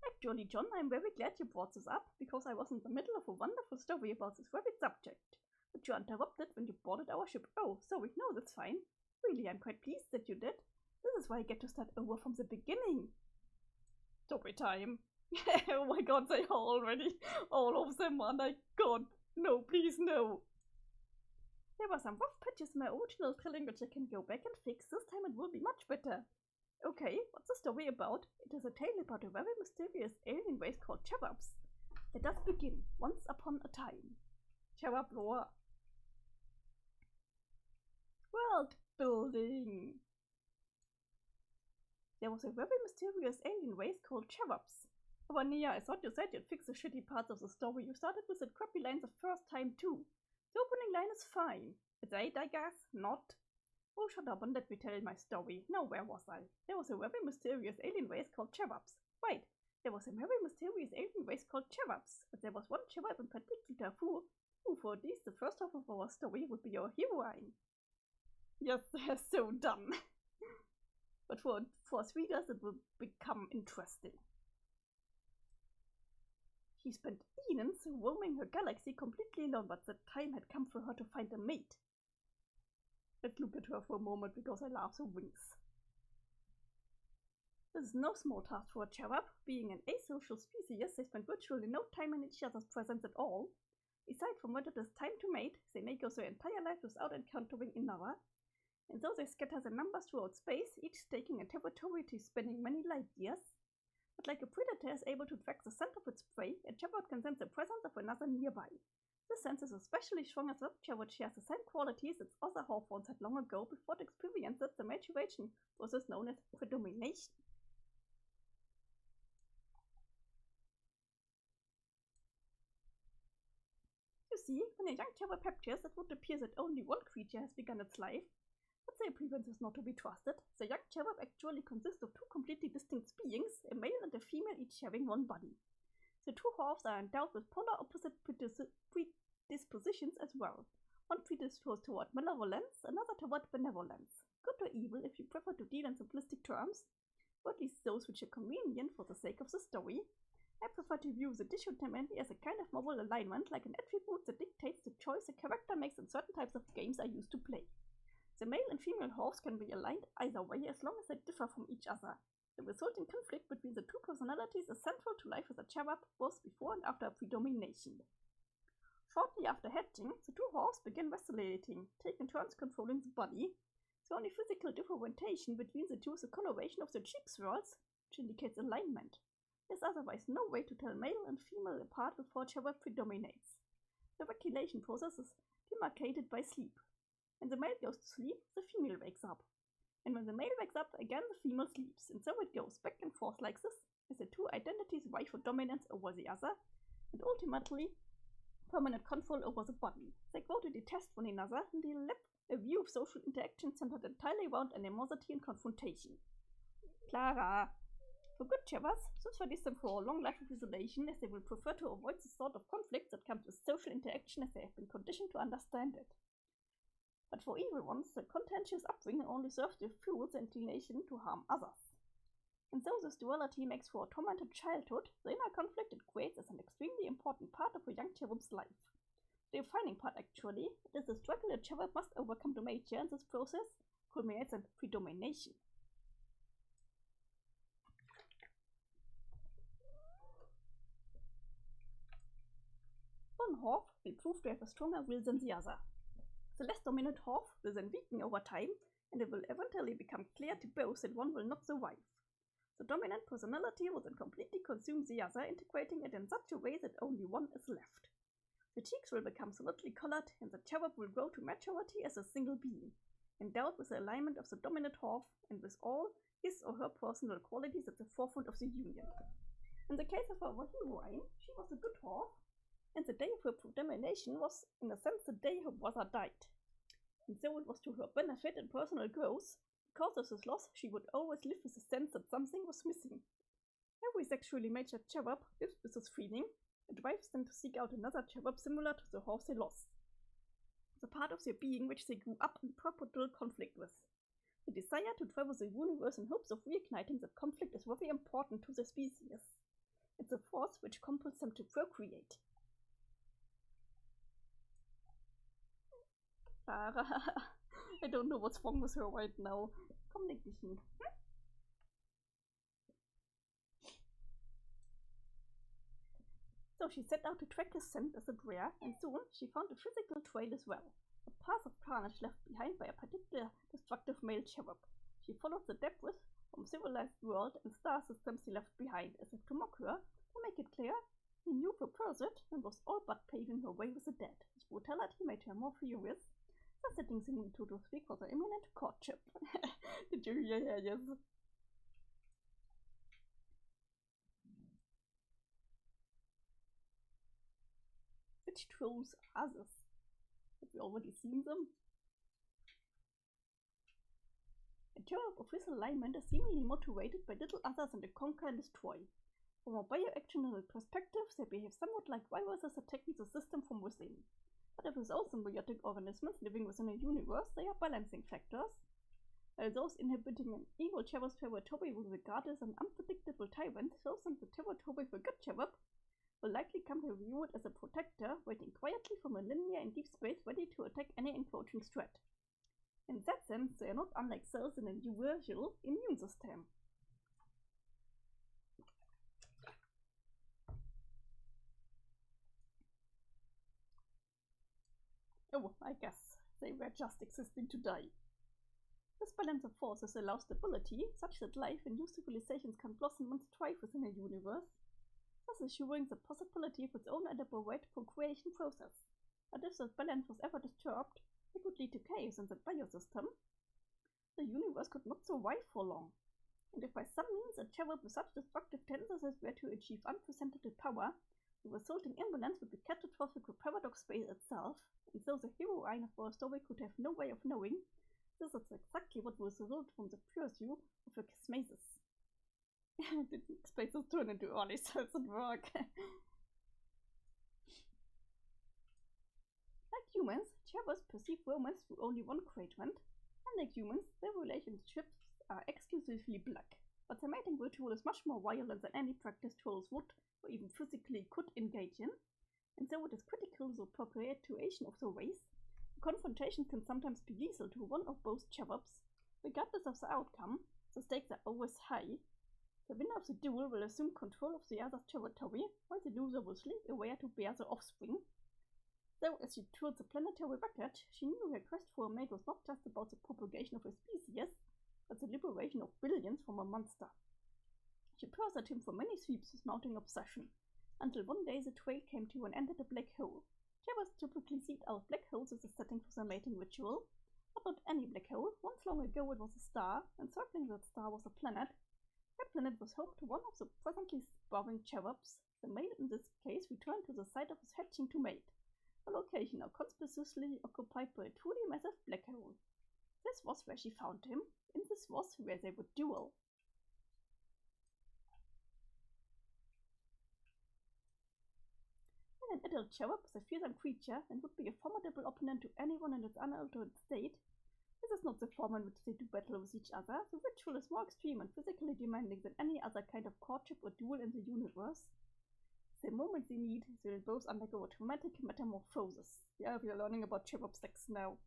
Actually, John, I'm very glad you brought this up, because I was in the middle of a wonderful story about this very subject. But you interrupted when you boarded our ship. Oh, sorry, no, that's fine. Really, I'm quite pleased that you did. This is why I get to start over from the beginning. Story time. Oh my god, they are already all of them, and I god, no, please, no. There were some rough patches in my original telling which I can go back and fix. This time it will be much better. Okay, what's the story about? It is a tale about a very mysterious alien race called cherubs. Let us begin. Once upon a time. Cherub lore. World building. There was a very mysterious alien race called cherubs. Oh, Nia, I thought you said you'd fix the shitty parts of the story. You started with that crappy line the first time too. The opening line is fine. It's 8, I guess, not. Oh, shut up and let me tell my story. Now, where was I? There was a very mysterious alien race called cherubs. Wait, there was a very mysterious alien race called cherubs. But there was one cherub in particular who for at least the first half of our story would be our heroine. Yes, they're so done. But for us readers, it will become interesting. She spent eons roaming her galaxy completely alone, but the time had come for her to find a mate. Let's look at her for a moment because I love her wings. This is no small task for a cherub. Being an asocial species, they spend virtually no time in each other's presence at all. Aside from when it is time to mate, they may go their entire life without encountering another. And though they scatter their numbers throughout space, each taking a territory spanning many light years. But like a predator is able to track the scent of its prey, a cherub can sense the presence of another nearby. This sense is especially strong as that cherub shares the same qualities its other hawthorns had long ago before it experienced the maturation process known as predomination. You see, when a young cherub appears, it would appear that only one creature has begun its life. But the appearance is not to be trusted. The young cherub actually consists of two completely distinct beings, a male and a female, each sharing one body. The two halves are endowed with polar opposite predispositions as well. One predisposed toward malevolence, another toward benevolence. Good or evil if you prefer to deal in simplistic terms, or at least those which are convenient for the sake of the story. I prefer to view the dichotomy as a kind of moral alignment, like an attribute that dictates the choice a character makes in certain types of games I used to play. The male and female halves can be aligned either way as long as they differ from each other. The resulting conflict between the two personalities is central to life as a cherub, both before and after predomination. Shortly after hatching, the two halves begin vacillating, taking turns controlling the body. The only physical differentiation between the two is the coloration of the cheek swirls, which indicates alignment. There's otherwise no way to tell male and female apart before cherub predominates. The vacillation process is demarcated by sleep. When the male goes to sleep, the female wakes up. And when the male wakes up, again the female sleeps, and so it goes back and forth like this, as the two identities vie for dominance over the other, and ultimately permanent control over the body. They grow to detest one another, and they live a view of social interaction centered entirely around animosity and confrontation. Clara! For good cherubs, this forbids them for a long life of isolation, as they will prefer to avoid the sort of conflict that comes with social interaction as they have been conditioned to understand it. But for evil ones, the contentious upbringing only serves to fuel the inclination to harm others. And though this duality makes for a tormented childhood, the inner conflict it creates is an extremely important part of a young cherub's life. The defining part, actually, it is the struggle a cherub must overcome to mature, and this process culminates in predomination. One half will prove to have a stronger will than the other. The less dominant half will then weaken over time, and it will eventually become clear to both that one will not survive. The dominant personality will then completely consume the other, integrating it in such a way that only one is left. The cheeks will become solidly colored, and the cherub will grow to maturity as a single being, endowed with the alignment of the dominant half and with all his or her personal qualities at the forefront of the union. In the case of our heroine, she was a good half, and the day of her predomination was, in a sense, the day her brother died. And so it was to her benefit and personal growth. Because of this loss, she would always live with the sense that something was missing. Every sexually mature cherub lives with this feeling. It drives them to seek out another cherub similar to the horse they lost. The part of their being which they grew up in perpetual conflict with. The desire to travel the universe in hopes of reigniting that conflict is very important to the species. It's a force which compels them to procreate. Clara, I don't know what's wrong with her right now. Komm, leg dich hin. So she set out to track his scent as it were, and soon she found a physical trail as well. A path of carnage left behind by a particular destructive male cherub. She followed the debris from civilized world and star systems he left behind, as if to mock her. To make it clear, he knew her pursuit and was all but paving her way with the dead. His brutality made her more furious. The settings in 223 for the imminent courtship. Did you hear her? Yes. Which trolls are this? Have we already seen them? A cherub of this alignment is seemingly motivated by little other than to conquer and destroy. From a bioactional perspective, they behave somewhat like viruses attacking the system from within. But if those symbiotic organisms living within a universe, they are balancing factors. While those inhabiting an evil cherub's territory will regard as an unpredictable tyrant, those in the territory of a good cherub will likely come to view it as a protector, waiting quietly from a linear in deep space ready to attack any encroaching threat. In that sense, they are not unlike cells in a universal immune system. Oh, I guess they were just existing to die. This balance of forces allows stability, such that life and new civilizations can blossom and thrive within a universe, thus assuring the possibility of its own elaborate procreation process. But if this balance was ever disturbed, it would lead to chaos in the biosystem. The universe could not survive for long. And if by some means a cherub with such destructive tendencies were to achieve unprecedented power, the resulting imbalance would be catastrophic for paradox space itself, and so the heroine of our story could have no way of knowing. This is exactly what will result from the pursuit of a cosmesis. Did spaces turn into early cells at work? Like humans, cherubs perceive romance through only one quadrant. Unlike humans, their relationships are exclusively black. But the mating ritual is much more violent than any practiced trolls would, or even physically could engage in, and so it is critical to the perpetuation of the race. The confrontation can sometimes be lethal to one or both cherubs. Regardless of the outcome, the stakes are always high. The winner of the duel will assume control of the other's territory, while the loser will slink away to bear the offspring. Though as she toured the planetary record, she knew her quest for a mate was not just about the propagation of a species, but the liberation of billions from a monster. She pursued him for many sweeps with mounting obsession, until one day the trail came to an end at a black hole. Cherubs typically seek out black holes as a setting for their mating ritual, but not any black hole. Once long ago it was a star, and circling that star was a planet. That planet was home to one of the presently spawning cherubs. The male in this case returned to the site of his hatching to mate, a location now conspicuously occupied by a truly massive black hole. This was where she found him, and this was where they would duel. An adult cherub is a fearsome creature and would be a formidable opponent to anyone in its unaltered state. This is not the form in which they do battle with each other. The ritual is more extreme and physically demanding than any other kind of courtship or duel in the universe. The moment they meet, they will both undergo a traumatic metamorphosis. Yeah, we are learning about cherub sex now.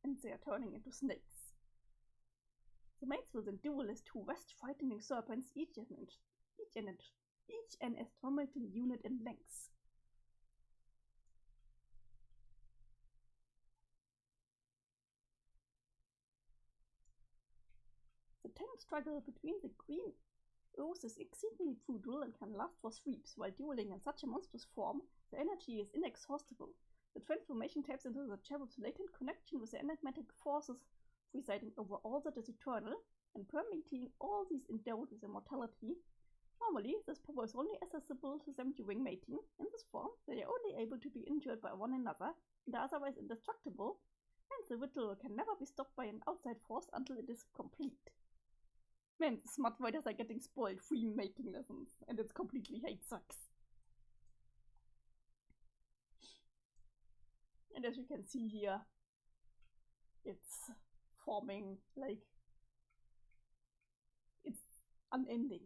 And they are turning into snakes. The mates will then duel as two vast-frightening serpents, each an astronomical unit in length. The tense struggle between the green Earth is exceedingly brutal and can last for sweeps. While dueling in such a monstrous form, the energy is inexhaustible. The transformation taps into the cherub's latent connection with the enigmatic forces presiding over all that is eternal, and permitting all these endowed with immortality. Normally, this power is only accessible to them during mating. In this form, they are only able to be injured by one another, and are otherwise indestructible, and the ritual can never be stopped by an outside force until it is complete. Man, smart writers are getting spoiled free mating lessons, and it's completely hate sucks. And as you can see here, it's forming like it's unending.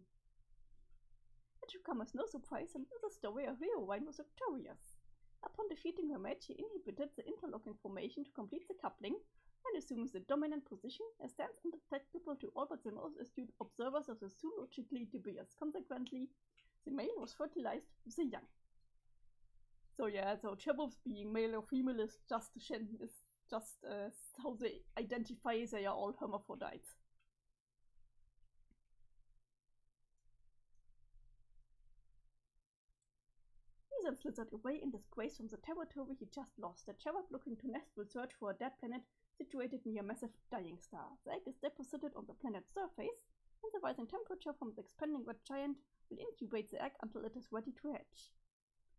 It should come as no surprise, and in the story, our heroine was victorious. Upon defeating her mate, she inhibited the interlocking formation to complete the coupling, and assumes the dominant position, and stands undetectable to all but the most astute observers of the zoologically dubious. Consequently, the male was fertilized with the young. So yeah, so cherubs being male or female is just how they identify. They are all hermaphrodites. He then slithered away in disgrace from the territory he just lost. The cherub looking to nest will search for a dead planet situated near a massive dying star. The egg is deposited on the planet's surface, and the rising temperature from the expanding red giant will incubate the egg until it is ready to hatch.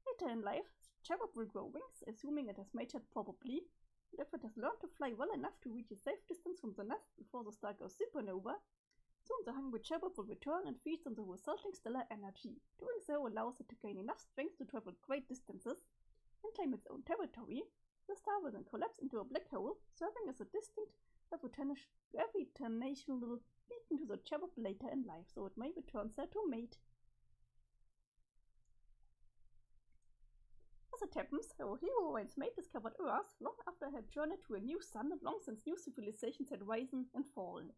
Later in life, the cherub will grow wings, assuming it has mated probably, and if it has learned to fly well enough to reach a safe distance from the nest before the star goes supernova, soon the hungry cherub will return and feast on the resulting stellar energy. Doing so allows it to gain enough strength to travel great distances and claim its own territory. The star will then collapse into a black hole, serving as a distinct gravitational beacon to the cherub later in life, so it may return there to mate. As it happens, our hero and his mate discovered Earth long after her journey to a new sun and long since new civilizations had risen and fallen.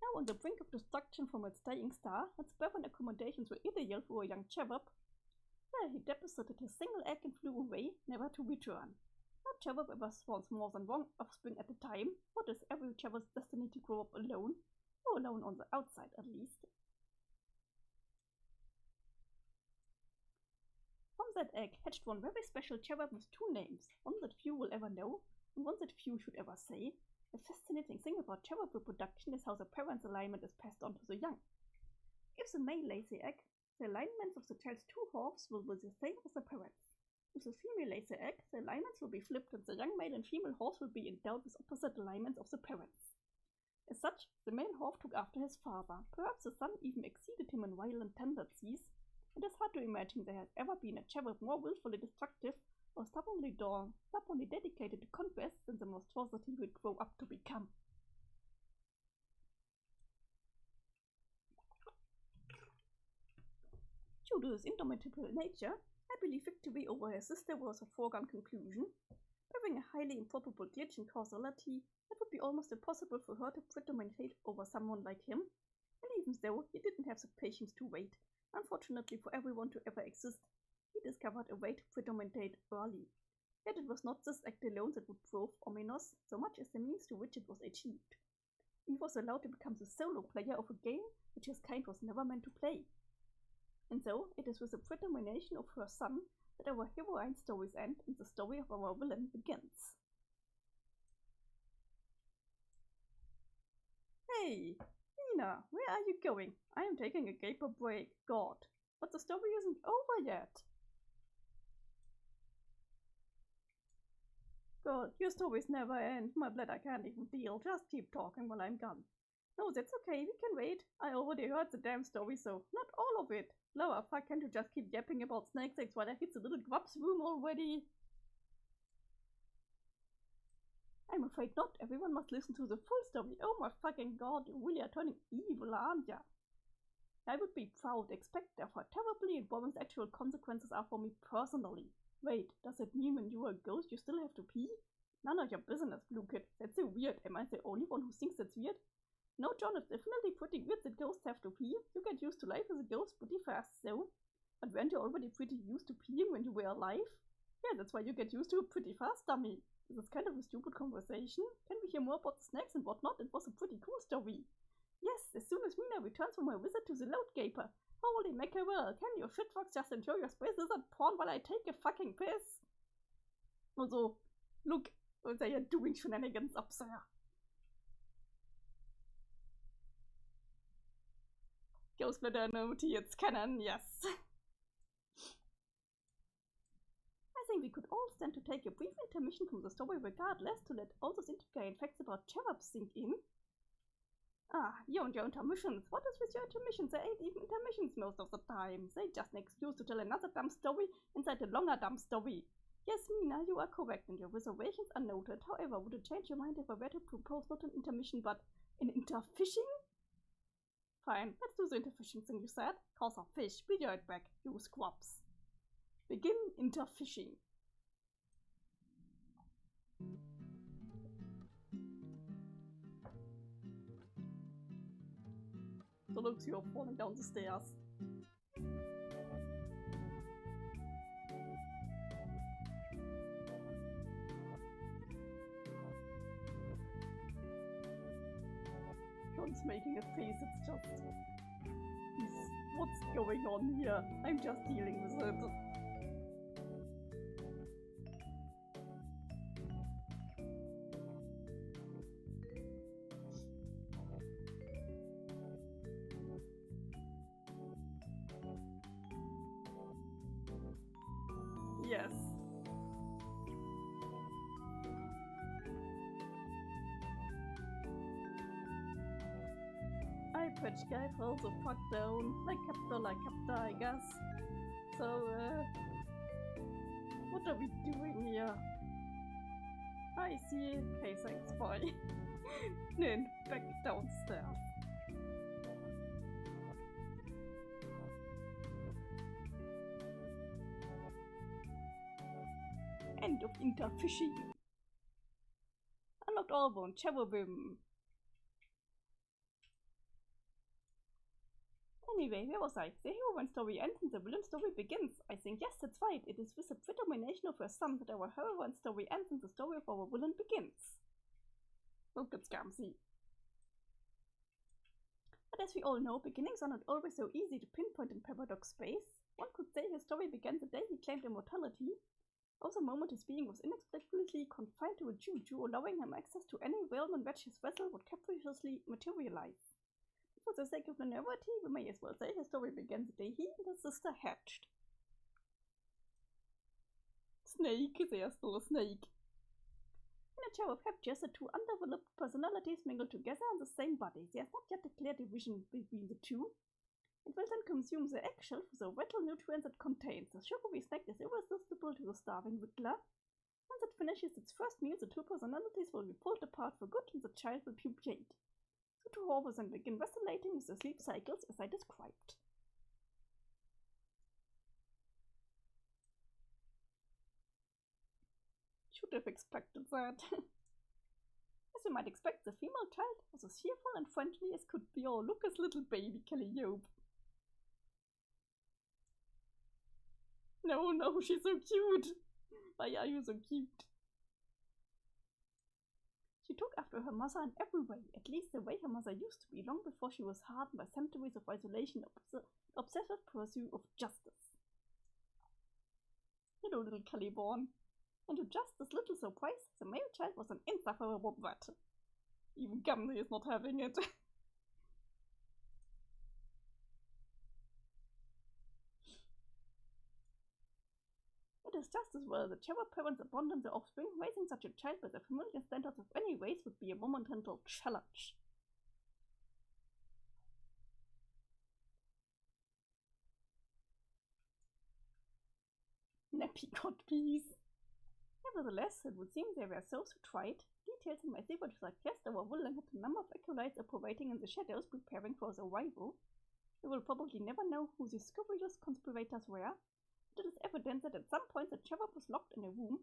Now on the brink of destruction from its dying star, its birth and accommodations were ideal for a young cherub. There he deposited his single egg and flew away, never to return. No cherub ever spawns more than one offspring at a time. What is every cherub's destiny to grow up alone? Or alone on the outside, at least. From that egg hatched one very special cherub with two names, one that few will ever know, and one that few should ever say. The fascinating thing about cherub reproduction is how the parent's alignment is passed on to the young. If the male lays the egg, the alignments of the child's two halves will be the same as the parents. If the female lays the egg, the alignments will be flipped and the young male and female halves will be endowed with opposite alignments of the parents. As such, the male half took after his father. Perhaps the son even exceeded him in violent tendencies. It is hard to imagine there has ever been a cherub more willfully destructive or stubbornly dedicated to conquest than the monstrosity he would grow up to become. Due to his indomitable nature, I believe victory over his sister was a foregone conclusion. Having a highly improbable glitch in causality, it would be almost impossible for her to predominate over someone like him, and even so, he didn't have the patience to wait. Unfortunately for everyone to ever exist, he discovered a way to predominate early. Yet it was not this act alone that would prove ominous, so much as the means to which it was achieved. He was allowed to become the solo player of a game which his kind was never meant to play. And so, it is with the predomination of her son that our heroine's stories end and the story of our villain begins. Hey! Nina, where are you going? I am taking a gaper break. God. But the story isn't over yet. God, your stories never end. My bladder can't even deal. Just keep talking while I'm gone. No, that's okay. We can wait. I already heard the damn story, so not all of it. Lower, fuck, can't you just keep yapping about snake eggs while I hit the little grub's room already? I'm afraid not. Everyone must listen to the full story. Oh my fucking god, you really are turning evil, aren't ya? I would be proud, except how terribly Warren's actual consequences are for me personally. Wait, does it mean when you're a ghost you still have to pee? None of your business, Blue Kid. That's so weird. Am I the only one who thinks that's weird? No, John, it's definitely pretty weird that ghosts have to pee. You get used to life as a ghost pretty fast, so. But weren't you already pretty used to peeing when you were alive? Yeah, that's why you get used to it pretty fast, dummy. This is kind of a stupid conversation. Can we hear more about the snacks and whatnot? It was a pretty cool story. Yes, as soon as Mina returns from her visit to the load gaper. Holy mackerel, can you shitfox just enjoy your space lizard porn while I take a fucking piss? Also, look, they are doing shenanigans up there. Ghost Bladder Noti, it's canon, yes. I think we could all stand to take a brief intermission from the story regardless to let all those intricate facts about cherubs sink in. Ah, you and your intermissions. What is with your intermissions? They ain't even intermissions most of the time. They just an excuse to tell another dumb story inside a longer dumb story. Yes, Mina, you are correct and your reservations are noted. However, would it change your mind if I were to propose not an intermission but an interfishing? Fine, let's do the interfishing thing you said. Cause of fish. Be right back, you squabs. Begin interfishing. So looks you're falling down the stairs. John's making a face, it's just... What's going on here? I'm just dealing with it. Yes. I patch guy fell the fuck down. Like Capta, I guess. So, what are we doing here? I see. Okay, thanks, bye. Then back downstairs. End of interfishing. Unlocked Allbone, Cherubim. Anyway, where was I? The heroine story ends and the villain story begins. I think, yes, that's right. It is with the predomination of her son that our heroine story ends and the story of our villain begins. Don't get scamsy. But as we all know, beginnings are not always so easy to pinpoint in Paradox space. One could say his story began the day he claimed immortality, or the moment his being was inexplicably confined to a juju, allowing him access to any realm in which his vessel would capriciously materialize. For the sake of the narrative, we may as well say his story began the day he and his sister hatched. Snake, there's still a snake. In a chair of Hepjes, the two undeveloped personalities mingle together in the same body. There's not yet a clear division between the two. It will then consume the eggshell for the vital nutrients it contains. The sugary snack is irresistible to the starving Wiggler. Once it finishes its first meal, the two personalities will be pulled apart for good and the child will pupate. The two horrors then begin vacillating with the sleep cycles as I described. Should have expected that. As you might expect, the female child was as cheerful and friendly as could be. Oh, look at little baby Calliope. No, she's so cute. Why are you so cute? She took after her mother in every way, at least the way her mother used to be long before she was hardened by centuries of isolation and obsessive pursuit of justice. Hello, little Caliborn. And to just this little surprise, the male child was an insufferable brat. Even Gumby is not having it. It is just as well that cherub parents abandon their offspring. Raising such a child by the familiar standards of any race would be a monumental challenge. Nappy got peas. Nevertheless, it would seem there were those who tried. Details in my secret suggest our villain had a number of acolytes operating in the shadows, preparing for his arrival. We will probably never know who these scurrilous conspirators were, but it is evident that at some point the cherub was locked in a room,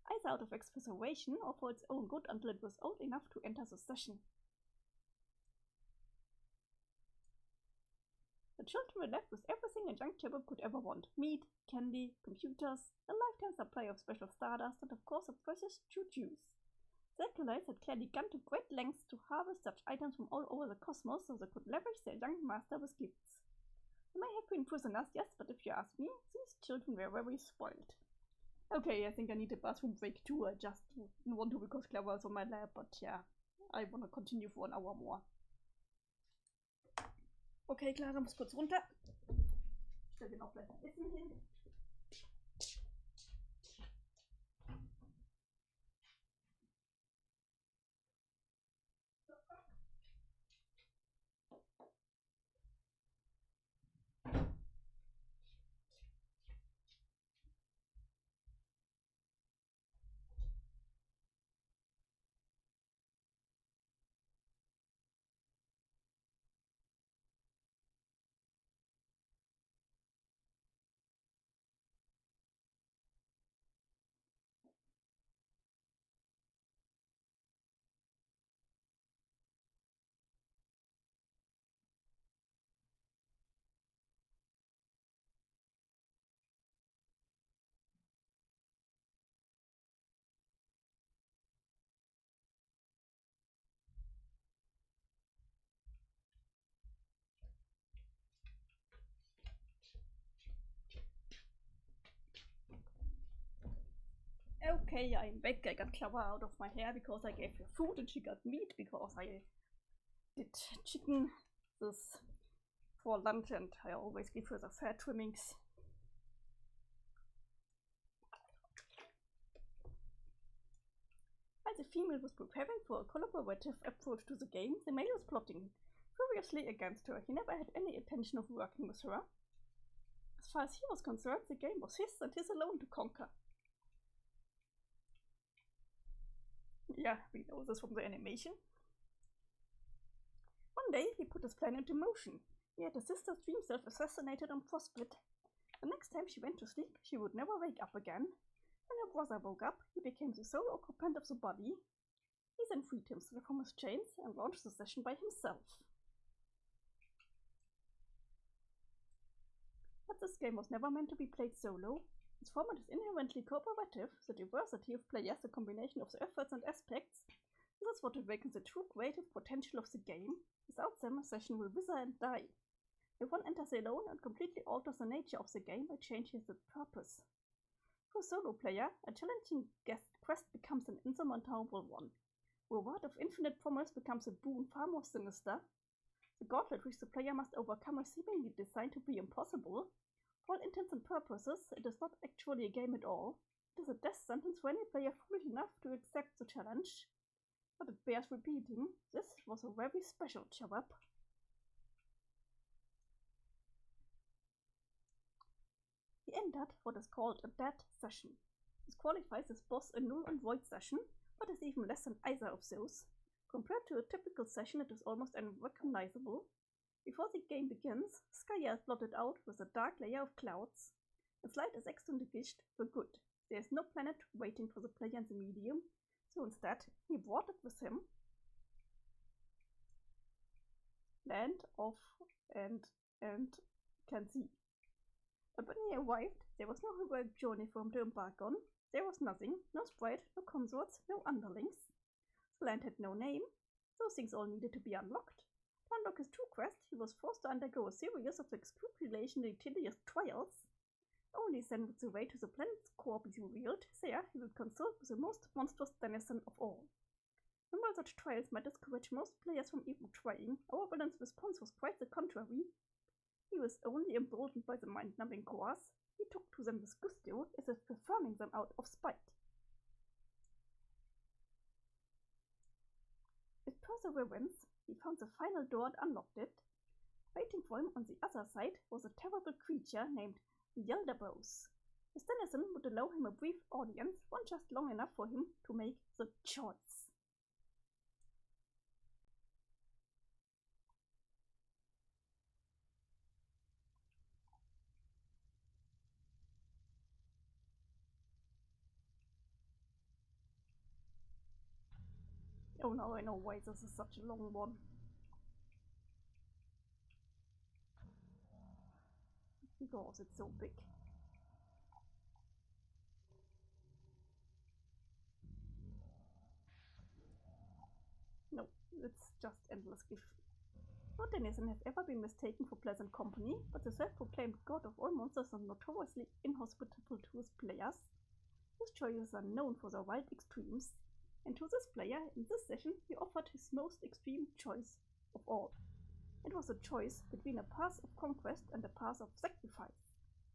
either out of exfiltration or for its own good until it was old enough to enter the session. The children were left with everything a young cherub could ever want: meat, candy, computers, a lifetime supply of special stardust, and of course a precious jujus. The acolytes had clearly gone to great lengths to harvest such items from all over the cosmos so they could leverage their young master with gifts. They may have been prisoners, yes, but if you ask me, these children were very spoiled. Okay, I think I need a bathroom break too. I just want to because Clara is on my lap, but yeah, I want to continue for an hour more. Okay, Clara muss kurz runter. Ich stelle dir noch gleich ein Essen hin. Okay, I'm back. I got Clara out of my hair because I gave her food, and she got meat because I did chicken this for lunch, and I always give her the fat trimmings. As the female was preparing for a collaborative approach to the game, the male was plotting furiously against her. He never had any intention of working with her. As far as he was concerned, the game was his and his alone to conquer. Yeah, we know this from the animation. One day, he put his plan into motion. He had his sister's dream self assassinated on frostbite. The next time she went to sleep, she would never wake up again. When her brother woke up, he became the sole occupant of the body. He then freed himself from his chains and launched the session by himself. But this game was never meant to be played solo. Its format is inherently cooperative. The diversity of players, the combination of the efforts and aspects, this is what awakens the true creative potential of the game. Without them, a session will wither and die. If one enters alone and completely alters the nature of the game, it changes its purpose. For a solo player, a challenging quest becomes an insurmountable one. Reward of infinite promise becomes a boon far more sinister. The gauntlet which the player must overcome is seemingly designed to be impossible. For all intents and purposes, it is not actually a game at all. It is a death sentence for any player foolish enough to accept the challenge. But it bears repeating, this was a very special job. He entered what is called a dead session. This qualifies as both a null and void session, but is even less than either of those. Compared to a typical session, it is almost unrecognizable. Before the game begins, sky is blotted out with a dark layer of clouds. The light is extinguished for good. There is no planet waiting for the player in the medium, so instead he brought it with him. Land of and can see. But when he arrived, there was no heroic journey for him to embark on. There was nothing, no sprite, no consorts, no underlings. The land had no name. Those things all needed to be unlocked. To unlock his true quest, he was forced to undergo a series of excruciatingly tedious trials. Only then would the way to the planet's core be revealed. There, he would consult with the most monstrous denizen of all. When all such trials might discourage most players from even trying, our villain's response was quite the contrary. He was only emboldened by the mind-numbing course. He took to them with gusto, as if performing them out of spite. With perseverance, he found the final door and unlocked it. Waiting for him on the other side was a terrible creature named the Elderbos. His denizen would allow him a brief audience, one just long enough for him to make the choice. Oh, now I know why this is such a long one. Because it's so big. No, it's just endless gift. No denizen has ever been mistaken for pleasant company, but the self-proclaimed god of all monsters is notoriously inhospitable to his players. His choices are known for their wild extremes, and to this player, in this session, he offered his most extreme choice of all. It was a choice between a path of conquest and a path of sacrifice.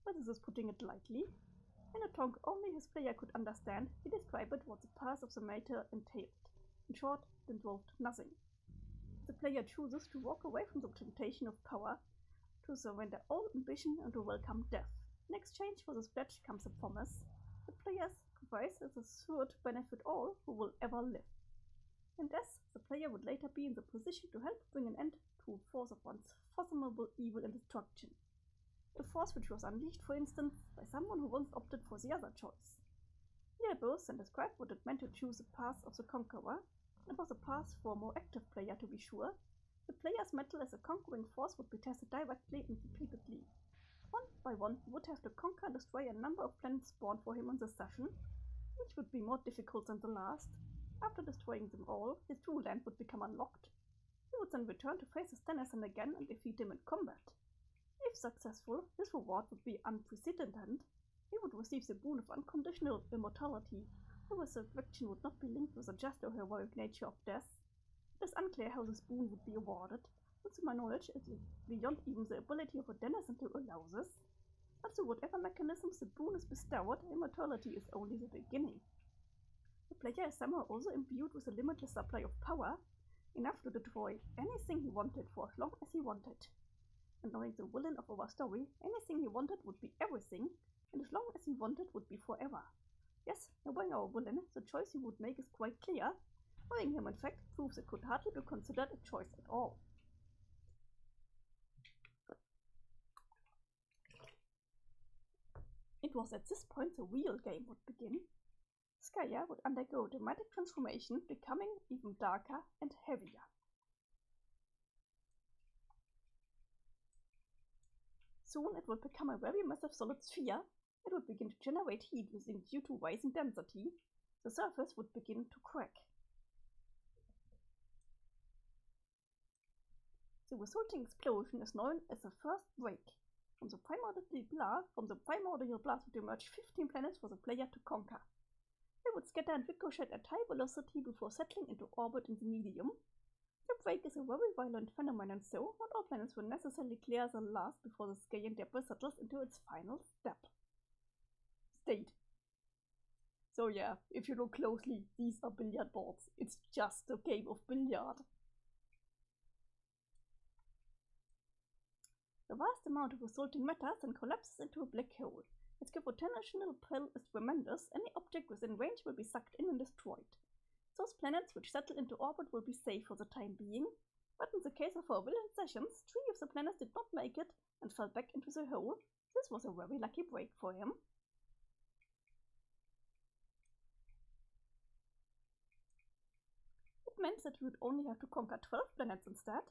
But this is putting it lightly. In a tongue only his player could understand, he described what the path of the matter entailed. In short, it involved nothing. The player chooses to walk away from the temptation of power, to surrender all ambition and to welcome death. In exchange for this pledge comes a promise. The player's sacrifice is assured to benefit all who will ever live. In death, the player would later be in the position to help bring an end to a force of unfathomable evil and destruction. A force which was unleashed, for instance, by someone who once opted for the other choice. Nearboth then described what it meant to choose the path of the conqueror. It was a path for a more active player, to be sure. The player's mettle as a conquering force would be tested directly and repeatedly. One by one, he would have to conquer and destroy a number of planets spawned for him in this session, which would be more difficult than the last. After destroying them all, his true land would become unlocked. He would then return to face his denizen again and defeat him in combat. If successful, his reward would be unprecedented. He would receive the boon of unconditional immortality. The resurrection would not be linked with the just or heroic nature of death. It is unclear how this boon would be awarded, but to my knowledge it is beyond even the ability of a denizen to allow this. But through whatever mechanisms the boon is bestowed, immortality is only the beginning. The player is somehow also imbued with a limitless supply of power, enough to destroy anything he wanted for as long as he wanted. And knowing the villain of our story, anything he wanted would be everything, and as long as he wanted would be forever. Yes, knowing our villain, the choice he would make is quite clear. Knowing him, in fact, proves it could hardly be considered a choice at all. It It was at this point the real game would begin. Skya would undergo a dramatic transformation, becoming even darker and heavier. Soon it would become a very massive solid sphere. It would begin to generate heat due to rising density. The surface would begin to crack. The resulting explosion is known as the first break. From the primordial blast would emerge 15 planets for the player to conquer. They would scatter and ricochet at high velocity before settling into orbit in the medium. The break is a very violent phenomenon, so not all planets will necessarily clear the last before the Skayan debris settles into its final state. So yeah, if you look closely, these are billiard boards. It's just a game of billiard. The vast amount of resulting matter then collapses into a black hole. Its gravitational pull is tremendous. Any object within range will be sucked in and destroyed. Those planets which settle into orbit will be safe for the time being, but in the case of our villain sessions, 3 of the planets did not make it and fell back into the hole. This was a very lucky break for him. It meant that we would only have to conquer 12 planets instead.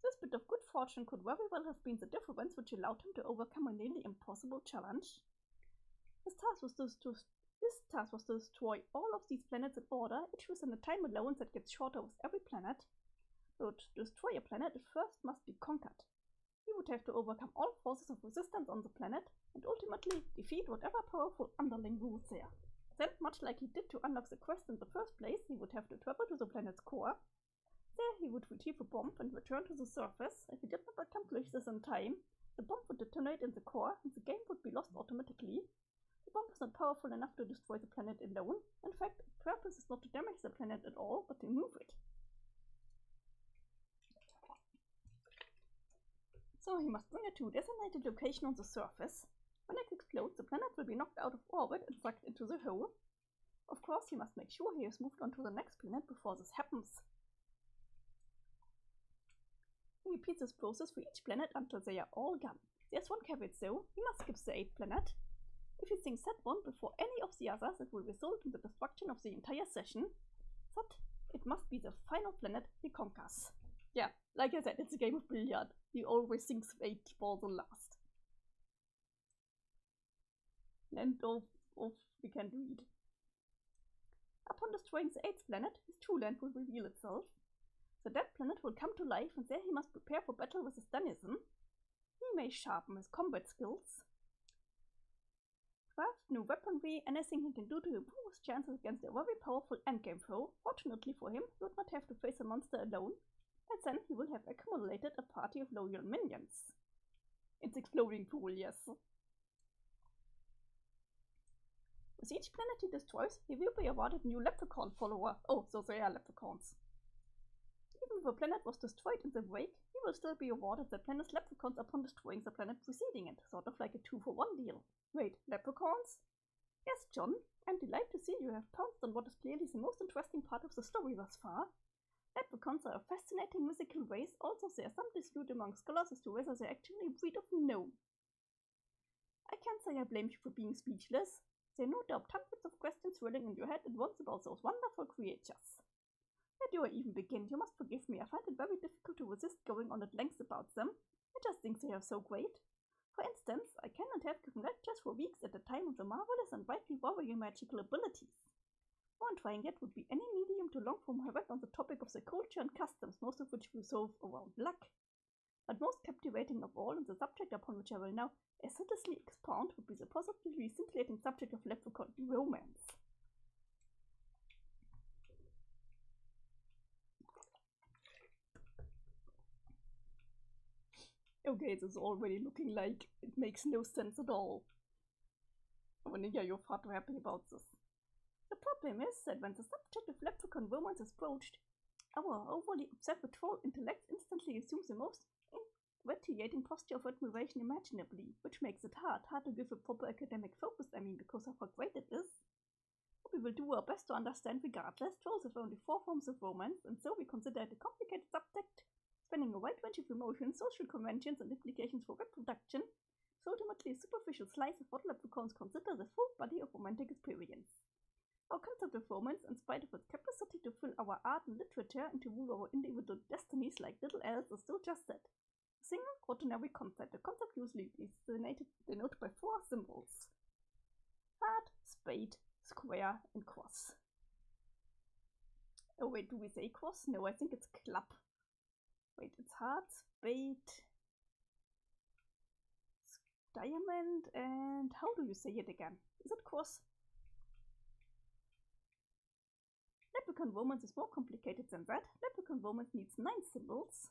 This bit of good fortune could very well have been the difference which allowed him to overcome a nearly impossible challenge. His task was to destroy all of these planets in order, each within a time allowance that gets shorter with every planet. So to destroy a planet, it first must be conquered. He would have to overcome all forces of resistance on the planet and ultimately defeat whatever powerful underling rules there. Then, much like he did to unlock the quest in the first place, he would have to travel to the planet's core. There he would retrieve a bomb and return to the surface. If he did not accomplish this in time, the bomb would detonate in the core and the game would be lost automatically. The bomb is not powerful enough to destroy the planet alone. In fact, its purpose is not to damage the planet at all, but to move it. So he must bring it to a designated location on the surface. When it explodes, the planet will be knocked out of orbit and sucked into the hole. Of course, he must make sure he has moved on to the next planet before this happens. He repeats this process for each planet until they are all gone. There's one caveat though, he must skip the 8th planet. If he thinks that one before any of the others, it will result in the destruction of the entire session. But it must be the final planet he conquers. Yeah, like I said, it's a game of billiard. He always thinks 8 for the last. Land of we can't read. Upon destroying the 8th planet, his true land will reveal itself. The dead planet will come to life, and there he must prepare for battle with his denizen. He may sharpen his combat skills, craft new weaponry, anything he can do to improve his chances against a very powerful endgame foe. Fortunately for him, he would not have to face a monster alone, and then he will have accumulated a party of loyal minions. It's exploding pool, yes. With each planet he destroys, he will be awarded a new leprechaun follower. Oh, so they are leprechauns. Even if a planet was destroyed in the wake, he will still be awarded the planet's leprechauns upon destroying the planet preceding it, sort of like a 2-for-1 deal. Wait, leprechauns? Yes, John, I'm delighted to see you have pounced on what is clearly the most interesting part of the story thus far. Leprechauns are a fascinating mythical race, although there is some dispute among scholars as to whether they're actually a breed of gnome. I can't say I blame you for being speechless. There are no doubt hundreds of questions swirling in your head at once about those wonderful creatures. Where do I even begin? You must forgive me. I find it very difficult to resist going on at length about them. I just think they are so great. For instance, I cannot have given lectures for weeks at a time of the marvelous and widely varying magical abilities. One trying yet would be any medium to long form have read on the topic of the culture and customs, most of which revolve around luck. But most captivating of all, and the subject upon which I will now assiduously expound, would be the positively scintillating subject of leprechaun romance. Okay, this is already looking like it makes no sense at all. I want to hear you're far too happy about this. The problem is that when the subject of leprechaun romance is broached, our overly observant troll intellect instantly assumes the most infuriating posture of admiration imaginably, which makes it hard to give a proper academic focus, because of how great it is. We will do our best to understand regardless. Trolls have only 4 forms of romance, and so we consider it a complicated subject, spanning a wide range of emotions, social conventions, and implications for reproduction. It's ultimately a superficial superficial slice of what leprechauns consider the full body of romantic experience. Our concept of romance, in spite of its capacity to fill our art and literature and to rule our individual destinies like little elves, is still just that. A single, ordinary concept. A concept usually is denoted by 4 symbols. Heart, spade, square, and cross. Oh wait, do we say cross? No, I think it's club. Wait, it's heart, spade, diamond, and how do you say it again? Is it cross? Leprechaun romance is more complicated than that. Leprechaun romance needs 9 symbols.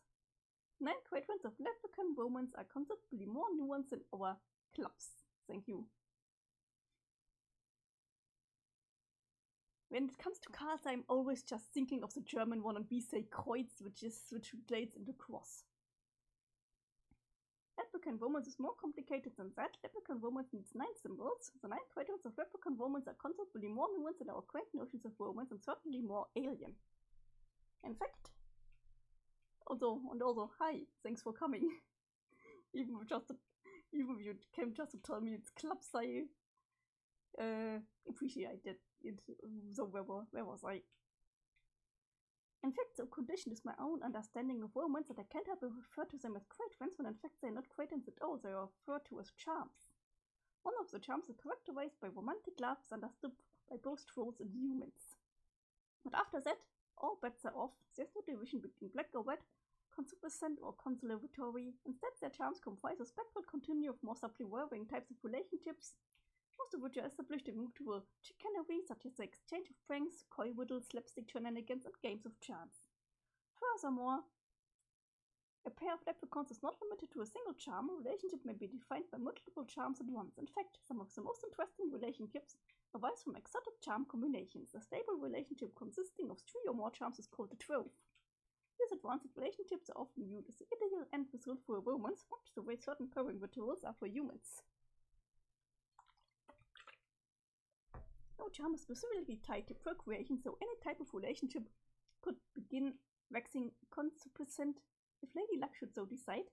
9 quadrants of leprechaun romance are considerably more nuanced than our clubs. Thank you. When it comes to cards, I'm always just thinking of the German one, and we say Kreuz, which translates into cross. Leprechaun romance is more complicated than that. Leprechaun romance needs 9 symbols. The 9 quadrants of leprechaun romance are considerably more nuanced than our quaint notions of romance, and certainly more alien. In fact, also, hi, thanks for coming. even if you came just to tell me it's clubs, I appreciated it. So where was I? In fact, so conditioned is my own understanding of romance that I can't help but refer to them as quatrains when in fact they're not quatrains at all. They are referred to as charms. One of the charms is characterized by romantic love understood by both trolls and humans. But after that, all bets are off. There's no division between black or white, concupiscent or consolatory. Instead, their charms comprise a spectral continuum of more subtly varying types of relationships, most of which are established in mutual chicanery, such as the exchange of pranks, coy riddles, slapstick shenanigans, and games of chance. Furthermore, a pair of leprechauns is not limited to a single charm. A relationship may be defined by multiple charms at once. In fact, some of the most interesting relationships arise from exotic charm combinations. A stable relationship consisting of 3 or more charms is called a trove. These advanced relationships are often viewed as the ideal end result for a romance, much the way certain pairing rituals are for humans. No charm is specifically tied to procreation, so any type of relationship could begin waxing concupiscent if Lady Luck should so decide.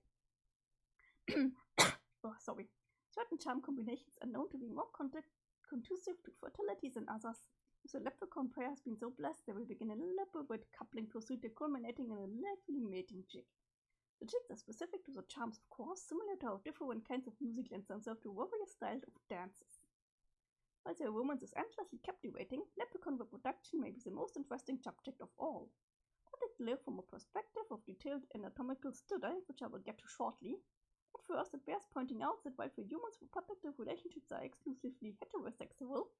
Certain charm combinations are known to be more conducive to fertility than others. If the leprechaun pair has been so blessed, they will begin an elaborate coupling pursuit culminating in a likely mating jig. The jigs are specific to the charms, of course, similar to how different kinds of music lend themselves to various styles of dances. While their romance is endlessly captivating, leprechaun reproduction may be the most interesting subject of all. Particularly from a perspective of detailed anatomical study, which I will get to shortly. At first, it bears pointing out that while for humans reproductive relationships are exclusively heterosexual,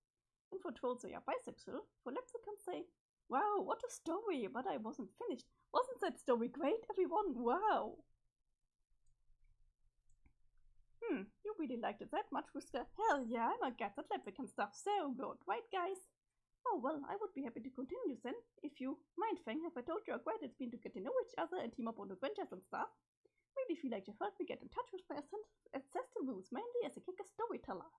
and for trolls they are bisexual, for leprechauns say, "Wow, what a story, but I wasn't finished. Wasn't that story great, everyone? Wow!" You really liked it that much, Whisker? Hell yeah, I'm a get that leprechaun stuff so good, right guys? Oh well, I would be happy to continue then, if you mind, Fang. Have I told you how great it's been to get to know each other and team up on adventures and stuff? Really feel like you've helped me get in touch with my ancestral roots, mainly as a kick-ass storyteller.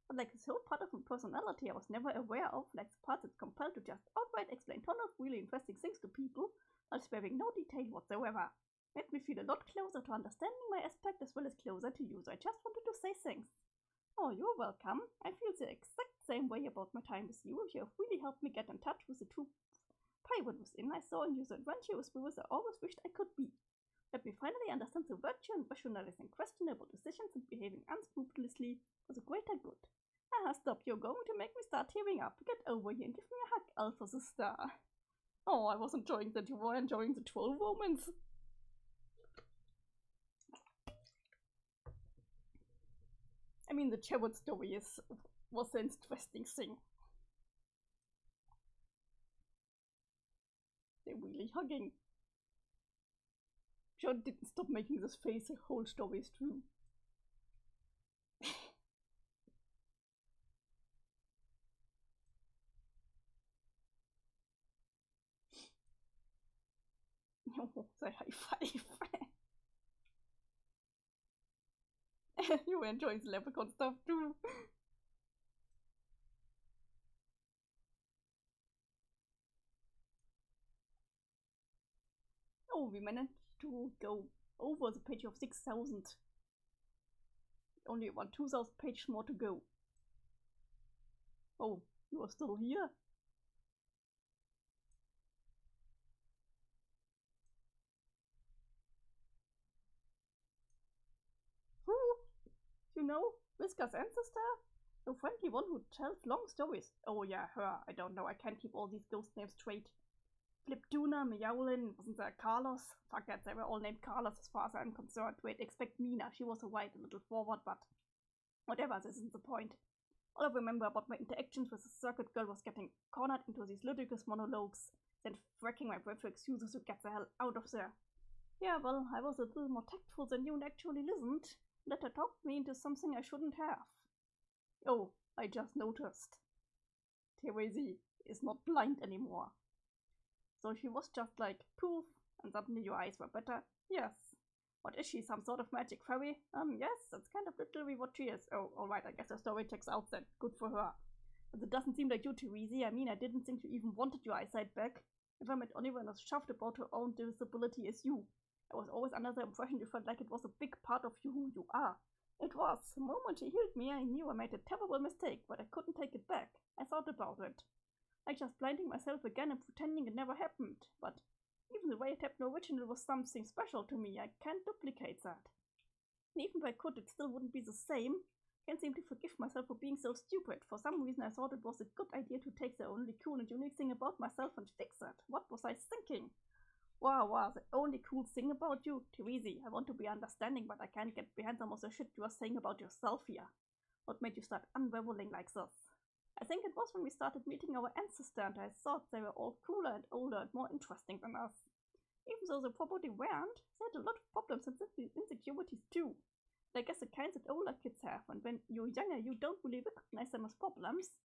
But like this whole part of my personality I was never aware of, like the part that's compelled to just outright explain tons of really interesting things to people, while sparing no detail whatsoever. Made me feel a lot closer to understanding my aspect as well as closer to you, so I just wanted to say thanks. Oh, you're welcome. I feel the exact same way about my time with you. You have really helped me get in touch with the true pirate within I saw in you, the adventurous spirits I always wished I could be. Let me finally understand the virtue in rationalizing questionable decisions and behaving unscrupulously for the greater good. Stop, you're going to make me start tearing up. Get over here and give me a hug, Alpha the Star. Oh, I was enjoying that you were enjoying the troll romance. I mean, the cherub story was an interesting thing. They're really hugging. John didn't stop making this face, the whole story is true. Oh, the high five. You were enjoying the leprechaun stuff too. Oh, we managed to go over the page of 6,000. only 2,000 pages more to go. Oh, you are still here? Who? You know, Whisker's ancestor? The friendly one who tells long stories. Oh yeah, her. I don't know, I can't keep all these ghost names straight. Fliptuna, Meowlin, wasn't there Carlos? Fuck that, they were all named Carlos as far as I'm concerned. Wait, expect Mina, she was alright, a little forward, but whatever, this isn't the point. All I remember about my interactions with the circuit girl was getting cornered into these ludicrous monologues, then fracking my breath for excuses to get the hell out of there. Yeah, well, I was a little more tactful than you and actually listened. Let her talk me into something I shouldn't have. Oh, I just noticed. Therese is not blind anymore. So she was just like, poof, and suddenly your eyes were better. Yes. What is she, some sort of magic fairy? Yes, that's kind of literally what she is. Oh, alright, I guess the story checks out then. Good for her. But it doesn't seem like you, Therese. I mean, I didn't think you even wanted your eyesight back. Never met anyone as chuffed about her own disability as you. I was always under the impression you felt like it was a big part of you who you are. It was. The moment she healed me, I knew I made a terrible mistake, but I couldn't take it back. I thought about it. Like just blinding myself again and pretending it never happened. But even the way it happened originally was something special to me. I can't duplicate that. And even if I could, it still wouldn't be the same. I can't seem to forgive myself for being so stupid. For some reason I thought it was a good idea to take the only cool and unique thing about myself and fix it. What was I thinking? Wow, the only cool thing about you? Therese, I want to be understanding, but I can't get behind some of the shit you are saying about yourself here. What made you start unraveling like this? I think it was when we started meeting our ancestor and I thought they were all cooler and older and more interesting than us. Even though they probably weren't, they had a lot of problems and insecurities too. I guess the kinds that older kids have, and when you're younger you don't really recognize them as problems.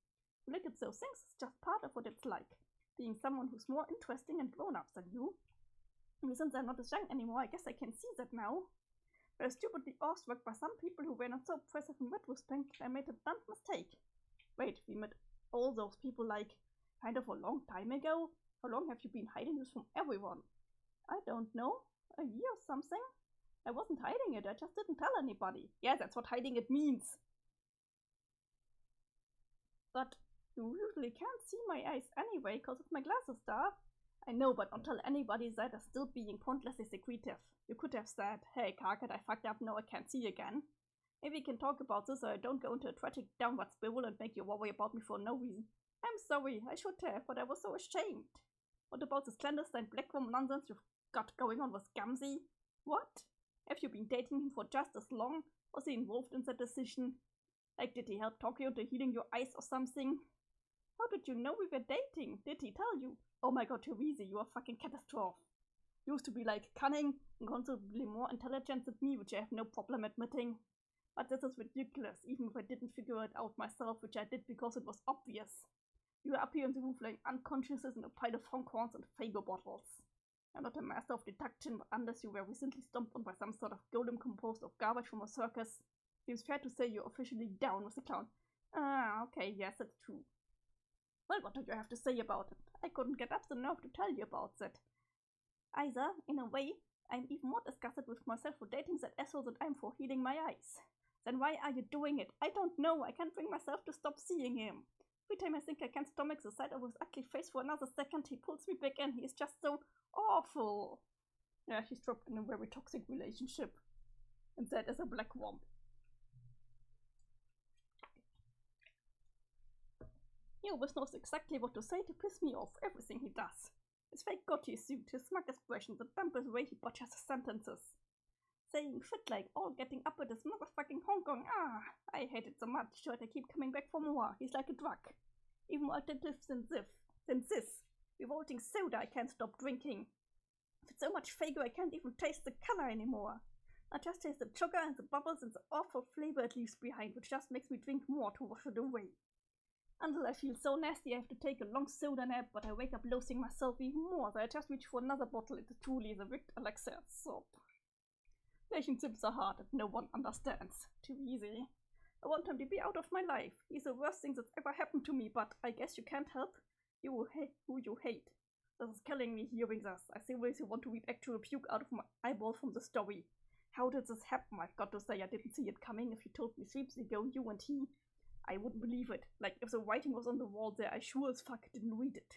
You look at those things as just part of what it's like, being someone who's more interesting and grown-up than you. And since I'm not as young anymore, I guess I can see that now. I was stupidly awestruck by some people who were not so impressive in retrospect. I made a blunt mistake. Wait, we met all those people like kind of a long time ago? How long have you been hiding this from everyone? I don't know. A year or something? I wasn't hiding it, I just didn't tell anybody. Yeah, that's what hiding it means. But you usually can't see my eyes anyway because of my glasses, Star. I know, but don't tell anybody that is still being pointlessly secretive. You could have said, hey Carcat, I fucked up, now I can't see again. Maybe we can talk about this so I don't go into a tragic downward spiral and make you worry about me for no reason. I'm sorry, I should have, but I was so ashamed. What about this clandestine blackroom nonsense you've got going on with Gamzee? What? Have you been dating him for just as long? Was he involved in that decision? Like, did he help talk you into healing your eyes or something? How did you know we were dating? Did he tell you? Oh my god, Therese, you are fucking catastrophe. You used to be like cunning and considerably more intelligent than me, which I have no problem admitting. But this is ridiculous, even if I didn't figure it out myself, which I did because it was obvious. You were up here on the roof laying unconscious in a pile of honkhorns and Fago bottles. I'm not a master of deduction, but unless you were recently stomped on by some sort of golem composed of garbage from a circus, seems fair to say you're officially down with the clown. Ah, okay, yes, that's true. Well, what do you have to say about it? I couldn't get up the nerve to tell you about that. Either, in a way, I'm even more disgusted with myself for dating that asshole than I'm for healing my eyes. Then why are you doing it? I don't know. I can't bring myself to stop seeing him. Every time I think I can't stomach the sight of his ugly face for another second, he pulls me back in. He is just so awful. Yeah, she's trapped in a very toxic relationship. And that is a black womp. He always knows exactly what to say to piss me off, everything he does. His fake goatee suit, his smug expression, the bumpers way he butchers his sentences. Saying shit like all getting up with his motherfucking Hong Kong. Ah, I hate it so much, but I keep coming back for more. He's like a drug. Even more addictive than this. Revolting soda I can't stop drinking. With so much Fago I can't even taste the color anymore. I just taste the sugar and the bubbles and the awful flavor it leaves behind, which just makes me drink more to wash it away. Until I feel so nasty I have to take a long soda nap, but I wake up loathing myself even more, so I just reach for another bottle. It is truly the Rick Elixir soap. Relationships are hard and no one understands. Too easy. I want him to be out of my life. He's the worst thing that's ever happened to me, but I guess you can't help you who you hate. This is killing me hearing this. I seriously want to weep actual puke out of my eyeball from the story. How did this happen? I've got to say I didn't see it coming. If you told me 3 weeks ago, you and he, I wouldn't believe it. Like, if the writing was on the wall there, I sure as fuck didn't read it.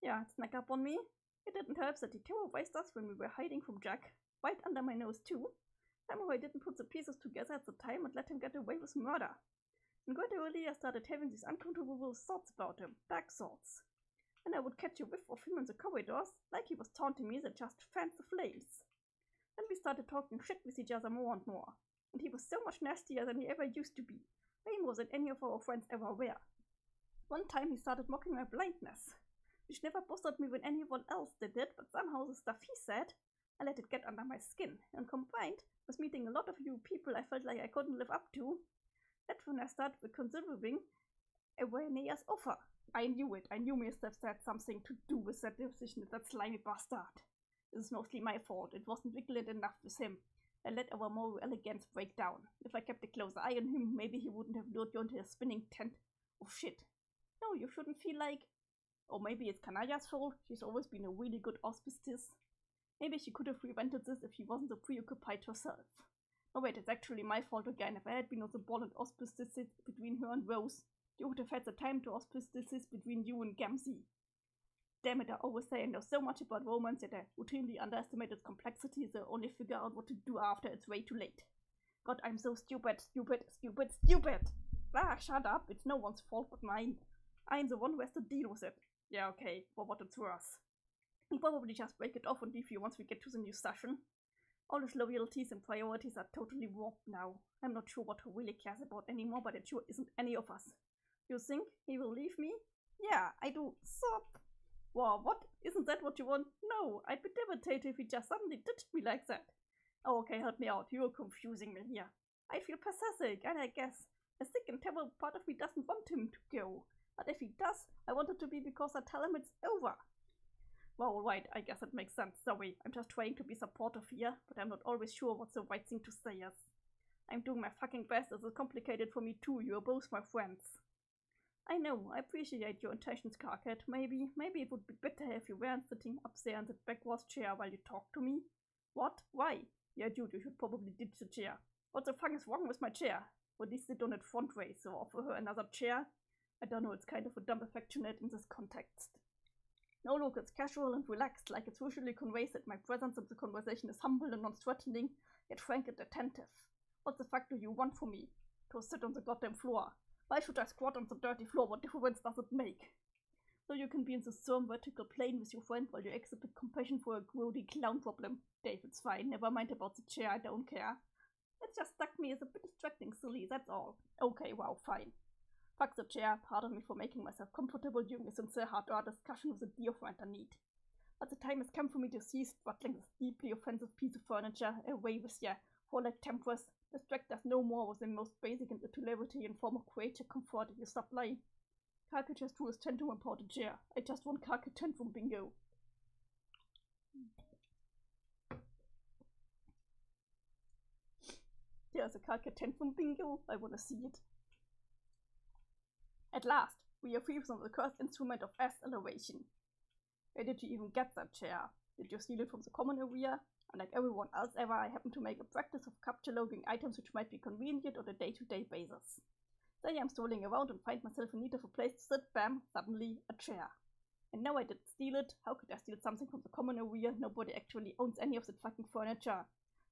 Yeah, it snuck up on me. It didn't help that he terrorized us when we were hiding from Jack, right under my nose too. Somehow I didn't put the pieces together at the time and let him get away with murder. And gradually I started having these uncontrollable thoughts about him, dark thoughts. And I would catch a whiff of him in the corridors, like he was taunting me that just fanned the flames. Then we started talking shit with each other more and more. And he was so much nastier than he ever used to be, way more than any of our friends ever were. One time he started mocking my blindness, which never bothered me when anyone else did it, but somehow the stuff he said, I let it get under my skin, and combined with meeting a lot of you people I felt like I couldn't live up to, that's when I started considering Aeneas' offer. I knew it. I knew Mr. had something to do with that decision, that slimy bastard. This is mostly my fault. It wasn't vigilant enough with him. I let our moral elegance break down. If I kept a close eye on him, maybe he wouldn't have lured you into a spinning tent of shit. No, you shouldn't feel like... Or maybe it's Kanaya's fault. She's always been a really good auspicious. Maybe she could have prevented this if she wasn't so preoccupied herself. No wait, it's actually my fault again. If I had been on the ball and auspicious between her and Rose, you would have had the time to auspicious between you and Gamzee. Damn it, I always say I know so much about romance that I routinely underestimate its complexity, so I only figure out what to do after it's way too late. God, I'm so stupid. Ah, shut up. It's no one's fault but mine. I'm the one who has to deal with it. Yeah, okay, for what it's worth. I'll probably just break it off and leave you once we get to the new session. All his loyalties and priorities are totally warped now. I'm not sure what he really cares about anymore, but it sure isn't any of us. You think he will leave me? Yeah, I do. Stop. Wow, what? Isn't that what you want? No, I'd be devastated if he just suddenly ditched me like that. Oh, okay, help me out. You're confusing me here. I feel pathetic, and I guess a sick and terrible part of me doesn't want him to go. But if he does, I want it to be because I tell him it's over. Well, right, I guess it makes sense. Sorry, I'm just trying to be supportive here, but I'm not always sure what's the right thing to say is. I'm doing my fucking best. This is complicated for me too. You're both my friends. I know, I appreciate your intentions, Carcat. Maybe it would be better if you weren't sitting up there in the backwards chair while you talk to me. What? Why? Yeah, dude, you should probably ditch the chair. What the fuck is wrong with my chair? Or at least sit on it front way, so offer her another chair? I don't know, it's kind of a dumb affectionate in this context. No, look, it's casual and relaxed, like it usually conveys that my presence in the conversation is humble and non-threatening, yet frank and attentive. What the fuck do you want from me? To sit on the goddamn floor. Why should I squat on the dirty floor? What difference does it make? So you can be in the firm vertical plane with your friend while you exhibit compassion for a grody clown problem. Dave, it's fine. Never mind about the chair. I don't care. It just struck me as a bit distracting, silly. That's all. Okay, wow, fine. Fuck the chair. Pardon me for making myself comfortable during a sincere hard-earned discussion with a dear friend I need. But the time has come for me to cease struggling this deeply offensive piece of furniture away with your warlike tempers. Distract us no more with the most basic and utility in form of creature comfort if you stop lying. Carcat just drew his tantrum about a chair. I just want Carcat tantrum bingo. There's a Carcat tantrum bingo. I wanna see it. At last, we are free from the cursed instrument of acceleration. Where did you even get that chair? Did you steal it from the common area? And like everyone else ever, I happen to make a practice of cataloguing items which might be convenient on a day-to-day basis. Say I'm strolling around and find myself in need of a place to sit, bam, suddenly a chair. And now I didn't steal it. How could I steal something from the common area? Nobody actually owns any of that fucking furniture.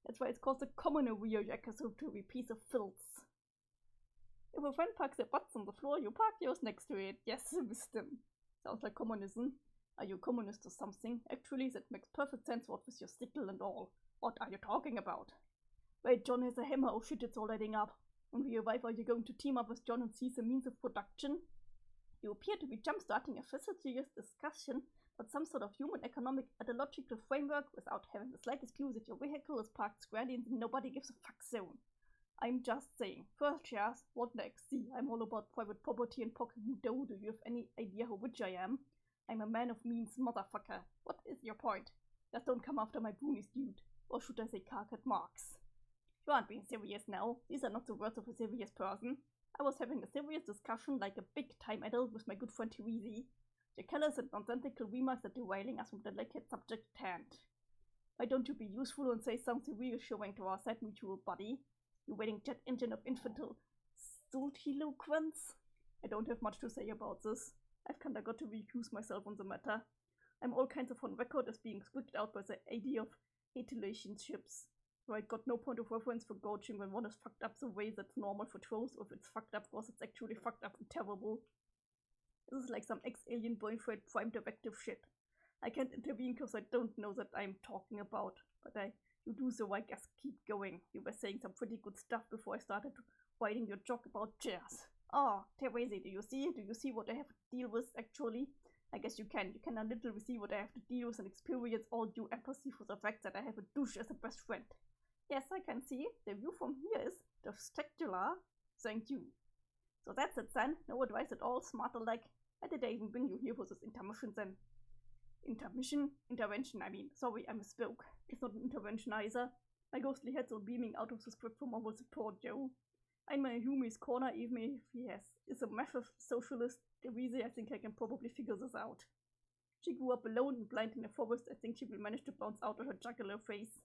That's why it's called the common area, you accusatory piece of filth. If a friend parks their butts on the floor, you park yours next to it. Yes, wisdom. Sounds like communism. Are you a communist or something? Actually, that makes perfect sense, what with your stickle and all. What are you talking about? Wait, John has a hammer. Oh shit, it's all adding up. When we arrive, are you going to team up with John and seize a means of production? You appear to be jump-starting a facetious discussion about some sort of human economic ideological framework without having the slightest clue that your vehicle is parked squarely in the nobody gives a fuck zone. I'm just saying. First shares, what next? See, I'm all about private property and pocketing dough. Do you have any idea how rich I am? I'm a man of means, motherfucker. What is your point? Just don't come after my boonies, dude. Or should I say Carcat marks? You aren't being serious now. These are not the words of a serious person. I was having a serious discussion like a big-time adult with my good friend Therese. Your callous and nonsensical remarks are derailing us from the delicate subject at hand. Why don't you be useful and say something reassuring to our sad mutual buddy? You waiting jet engine of infantile stultiloquence? I don't have much to say about this. I've kinda got to recuse myself on the matter. I'm all kinds of on record as being squeaked out by the idea of relationships. So I got no point of reference for gouging when one is fucked up the way that's normal for trolls, or if it's fucked up because it's actually fucked up and terrible. This is like some ex-alien boyfriend prime directive shit. I can't intervene because I don't know that I'm talking about, but you do, so I guess keep going. You were saying some pretty good stuff before I started writing your joke about chairs. Oh, Therese, do you see? Do you see what I have to deal with, actually? I guess you can. You can a little see what I have to deal with and experience all due empathy for the fact that I have a douche as a best friend. Yes, I can see. The view from here is spectacular. Thank you. So that's it then. No advice at all. Smarter like. Why did I even bring you here for this intermission then? Intervention, I mean. Sorry, I misspoke. It's not an intervention either. My ghostly head's all beaming out of the script for moral support, Joe. I'm in Humi's corner, even if he is a massive socialist. Therese, I think I can probably figure this out. She grew up alone and blind in a forest. I think she will manage to bounce out of her jugular face.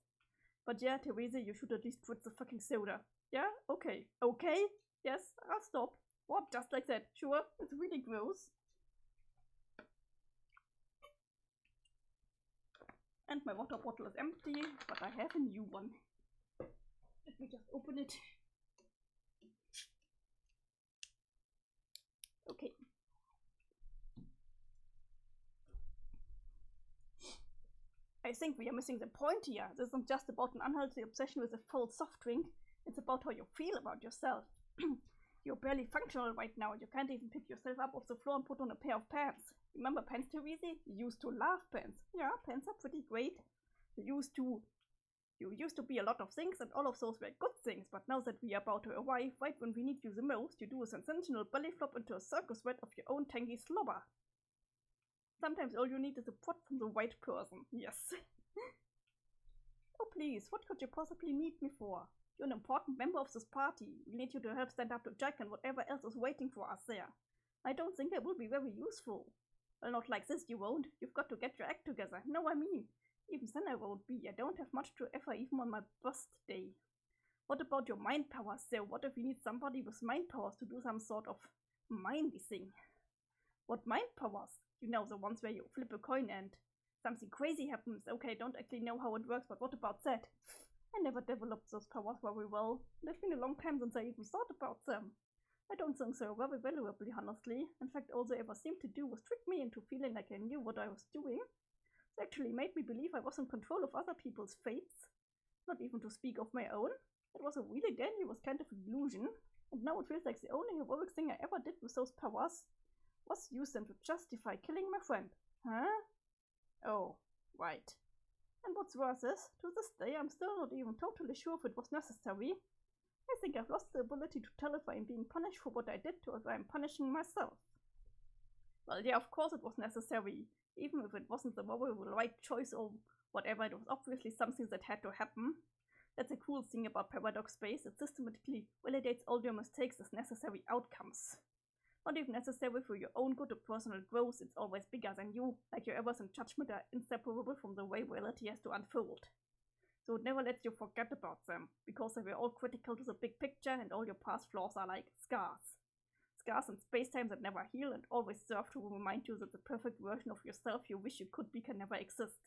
But yeah, Therese, you should at least quit the fucking soda. Yeah? Okay. Okay? Yes, I'll stop. What? Just like that. Sure, it's really gross. And my water bottle is empty, but I have a new one. Let me just open it. Okay. I think we are missing the point here. This isn't just about an unhealthy obsession with a full soft drink. It's about how you feel about yourself. You're barely functional right now. You can't even pick yourself up off the floor and put on a pair of pants. Remember pants, Therese? You used to love pants. Yeah, pants are pretty great. You used to be a lot of things, and all of those were good things, but now that we are about to arrive, right when we need you the most, you do a sensational belly flop into a circus rat of your own tangy slobber. Sometimes all you need is a prod from the right person. Yes. Oh please, what could you possibly need me for? You're an important member of this party. We need you to help stand up to Jack and whatever else is waiting for us there. I don't think I will be very useful. Well, not like this, you won't. You've got to get your act together. No, I mean, even then I won't be. I don't have much to offer even on my birthday. What about your mind powers, though? What if we need somebody with mind powers to do some sort of mindy thing? What mind powers? You know, the ones where you flip a coin and something crazy happens. Okay, I don't actually know how it works, but what about that? I never developed those powers very well. It's been a long time since I even thought about them. I don't think so very valuably, honestly. In fact, all they ever seemed to do was trick me into feeling like I knew what I was doing. It actually made me believe I was in control of other people's fates. Not even to speak of my own. It was a really dangerous kind of illusion. And now it feels like the only heroic thing I ever did with those powers was use them to justify killing my friend. Huh? Oh, right. And what's worse is, to this day I'm still not even totally sure if it was necessary. I think I've lost the ability to tell if I'm being punished for what I did or if I'm punishing myself. Well, yeah, of course it was necessary. Even if it wasn't the moral right choice or whatever, it was obviously something that had to happen. That's a cool thing about paradox space. It systematically validates all your mistakes as necessary outcomes. Not even necessary for your own good or personal growth, it's always bigger than you, like your errors and judgment are inseparable from the way reality has to unfold. So it never lets you forget about them, because they were all critical to the big picture and all your past flaws are like scars. Scars in space-time that never heal and always serve to remind you that the perfect version of yourself you wish you could be can never exist.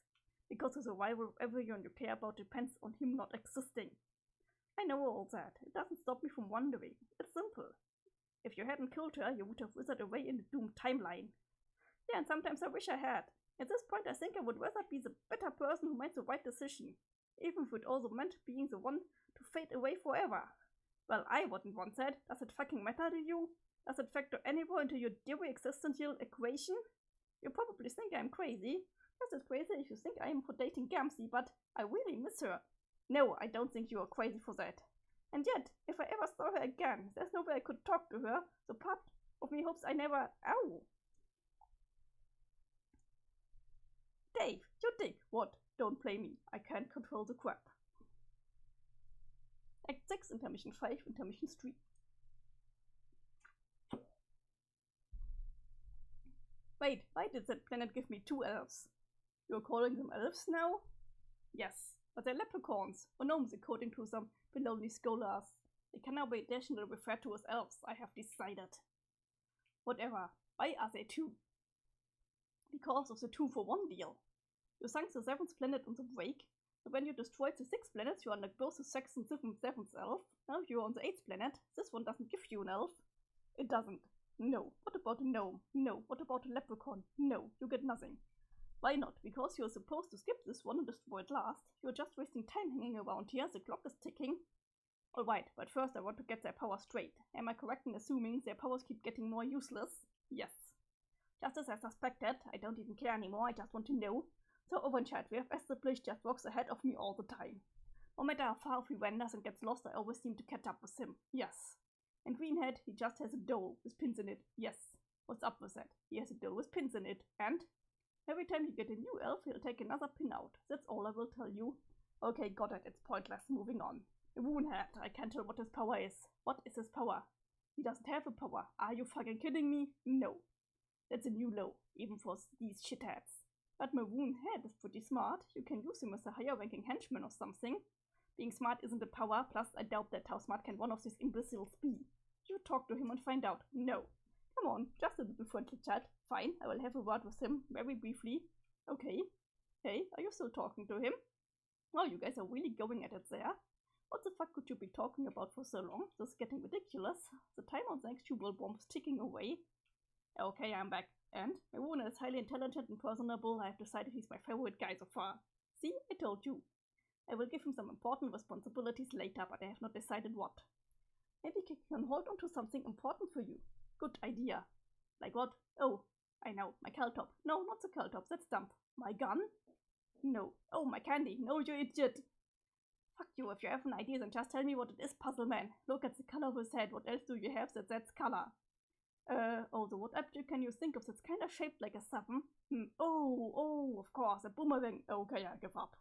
Because the survival of everyone you care about depends on him not existing. I know all that. It doesn't stop me from wondering. It's simple. If you hadn't killed her, you would have withered away in the doomed timeline. Yeah, and sometimes I wish I had. At this point, I think I would rather be the better person who made the right decision, even if it also meant being the one to fade away forever. Well, I wouldn't want that. Does it fucking matter to you? Does it factor anywhere into your daily existential equation? You probably think I'm crazy. Just as crazy if you think I am for dating Gamsey, but I really miss her. No, I don't think you are crazy for that. And yet, if I ever saw her again, there's no way I could talk to her, so part of me hopes I never— Ow! Dave, you dig. What? Don't play me. I can't control the crap. Act 6, Intermission 5, Intermission 3. Wait, why did that planet give me 2 elves? You're calling them elves now? Yes, but they're leprechauns, or gnomes according to some Benoni scholars. They can now be additionally referred to as elves, I have decided. Whatever, why are they two? Because of the 2-for-1 deal. You sank the 7th planet on the break, but when you destroyed the 6th planet, you unlocked both the 6th and 7th elf. Now you're on the 8th planet. This one doesn't give you an elf. It doesn't. No. What about a gnome? No. What about a leprechaun? No. You get nothing. Why not? Because you're supposed to skip this one and destroy it last. You're just wasting time hanging around here. The clock is ticking. Alright, but first I want to get their power straight. Am I correct in assuming their powers keep getting more useless? Yes. Just as I suspected, I don't even care anymore, I just want to know. So Overchat, we have established just walks ahead of me all the time. No matter how far he wanders and gets lost, I always seem to catch up with him. Yes. And Greenhead, he just has a doll with pins in it. Yes. What's up with that? He has a doll with pins in it. And every time you get a new elf, he'll take another pin out. That's all I will tell you. Okay, got it, it's pointless. Moving on. Woundhead, I can't tell what his power is. What is his power? He doesn't have a power. Are you fucking kidding me? No. That's a new low, even for these shitheads. But Maroonhead is pretty smart. You can use him as a higher ranking henchman or something. Being smart isn't a power, plus I doubt that how smart can one of these imbeciles be. You talk to him and find out. No. Come on, just a little friendly chat. Fine, I will have a word with him, very briefly. Okay. Hey, are you still talking to him? Oh, you guys are really going at it there. What the fuck could you be talking about for so long? This is getting ridiculous. The time on the next tubal bomb is ticking away. Okay, I'm back. And Maruna is highly intelligent and personable. I have decided he's my favorite guy so far. See, I told you. I will give him some important responsibilities later, but I have not decided what. Maybe he can hold on to something important for you. Good idea. Like what? Oh, I know, my Caltop. No, not the Caltop, that's dumb. My gun? No. Oh, my candy. No, you idiot. Fuck you, if you have an idea, then just tell me what it is, Puzzle Man. Look at the color of his head. What else do you have that's color? Also, what object can you think of that's kind of shaped like a 7? Oh, of course, a boomerang. Okay, I give up.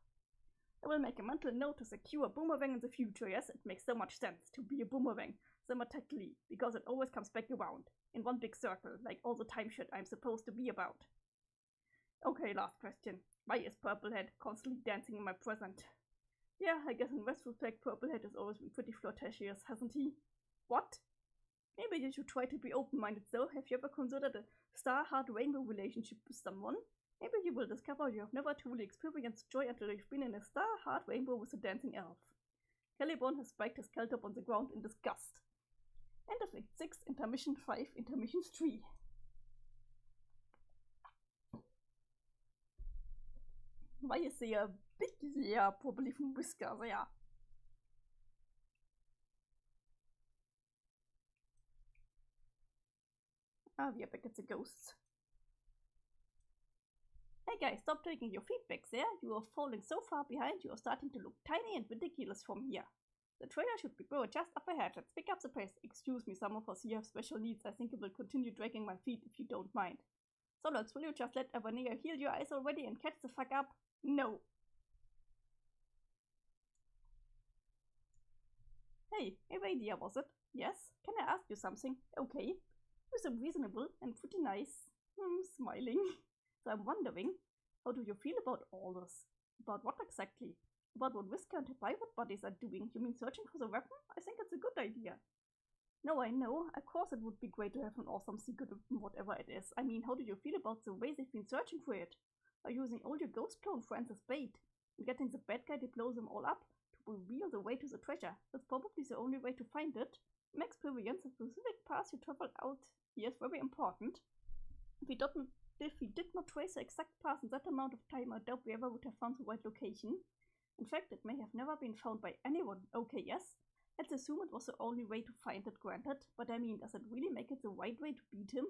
I will make a mental note to secure a boomerang in the future. Yes, it makes so much sense to be a boomerang, thematically, because it always comes back around, in one big circle, like all the time shit I'm supposed to be about. Okay, last question. Why is Purplehead constantly dancing in my present? Yeah, I guess in retrospect, Purplehead has always been pretty flirtatious, hasn't he? What? Maybe you should try to be open-minded though. Have you ever considered a star-heart-rainbow relationship with someone? Maybe you will discover you have never truly experienced joy until you've been in a star-heart rainbow with a dancing elf. Caliborn has spiked his Caltop on the ground in disgust. End of Act 6, Intermission 5, Intermission 3. Why is there a big, yeah, probably from Whisker there? Ah, we are back at the ghosts. Hey guys, stop taking your feedbacks there. You are falling so far behind, you are starting to look tiny and ridiculous from here. The trailer should be brought just up ahead. Let's pick up the pace. Excuse me, some of us here have special needs. I think it will continue dragging my feet if you don't mind. So let's, will you just let Avanea heal your eyes already and catch the fuck up? No. Hey, Avadia was it? Yes? Can I ask you something? Okay. You seem reasonable and pretty nice. Smiling. So I'm wondering, how do you feel about all this? About what exactly? About what Whisker and her private bodies are doing? You mean searching for the weapon? I think it's a good idea. No, I know. Of course it would be great to have an awesome secret weapon, whatever it is. I mean, how do you feel about the way they've been searching for it? By using all your ghost clone friends as bait, and getting the bad guy to blow them all up to reveal the way to the treasure. That's probably the only way to find it. From experience, the specific path you travel out here is very important. If we did not trace the exact path in that amount of time, I doubt we ever would have found the right location. In fact, it may have never been found by anyone. Okay, yes. Let's assume it was the only way to find it, granted. But I mean, does it really make it the right way to beat him?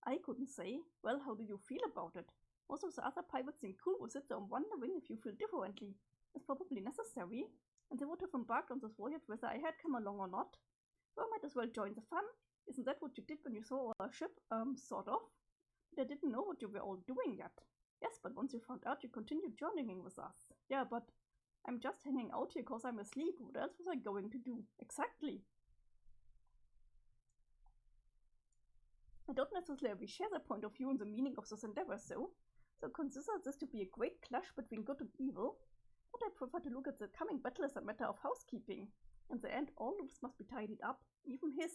I couldn't say. Well, how do you feel about it? Most of the other pirates seem cool with it, so I'm wondering if you feel differently. It's probably necessary, and they would have embarked on this voyage whether I had come along or not. So I might as well join the fun. Isn't that what you did when you saw our ship? Sort of. But I didn't know what you were all doing yet. Yes, but once you found out, you continued journeying with us. Yeah, but I'm just hanging out here because I'm asleep. What else was I going to do? Exactly. I don't necessarily share the point of view and the meaning of this endeavor, so consider this to be a great clash between good and evil. but I prefer to look at the coming battle as a matter of housekeeping. In the end, all of this must be tidied up, even his.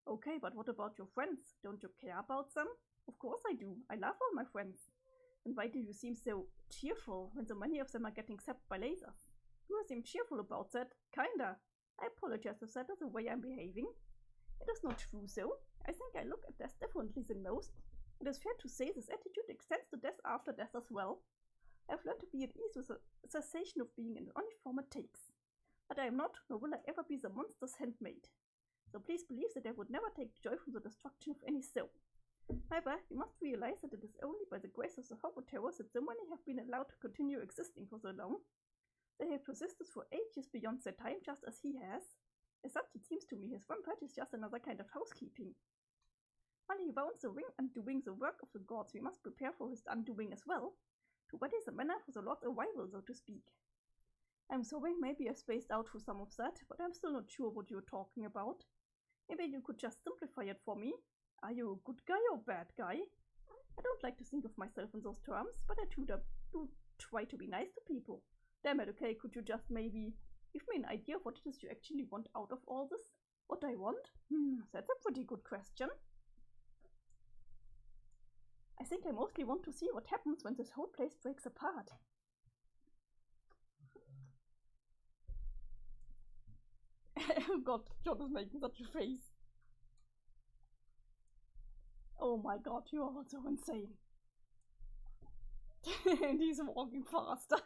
Okay, but what about your friends? Don't you care about them? Of course I do. I love all my friends. And why do you seem so cheerful when so many of them are getting zapped by lasers? Do I seem cheerful about that? Kinda. I apologize if that is the way I'm behaving. It is not true, though. I think I look at death differently than most. It is fair to say this attitude extends to death after death as well. I've learned to be at ease with the cessation of being in only form it takes. But I am not, nor will I ever be the monster's handmaid. So please believe that I would never take joy from the destruction of any soul. However, you must realize that it is only by the grace of the Hobo Terrors that so many have been allowed to continue existing for so long. They have persisted for ages beyond their time, just as he has. As such, it seems to me his rampage is just another kind of housekeeping. While he wounds the ring undoing the work of the gods, we must prepare for his undoing as well, to ready the manner for the Lord's arrival, so to speak. I'm sorry, maybe I spaced out for some of that, but I'm still not sure what you're talking about. Maybe you could just simplify it for me. Are you a good guy or bad guy? I don't like to think of myself in those terms, but I do try to be nice to people. Damn it, okay, could you just maybe give me an idea of what it is you actually want out of all this? What I want? That's a pretty good question. I think I mostly want to see what happens when this whole place breaks apart. Oh god, John is making such a face. Oh my god, you are so insane. And he's walking faster.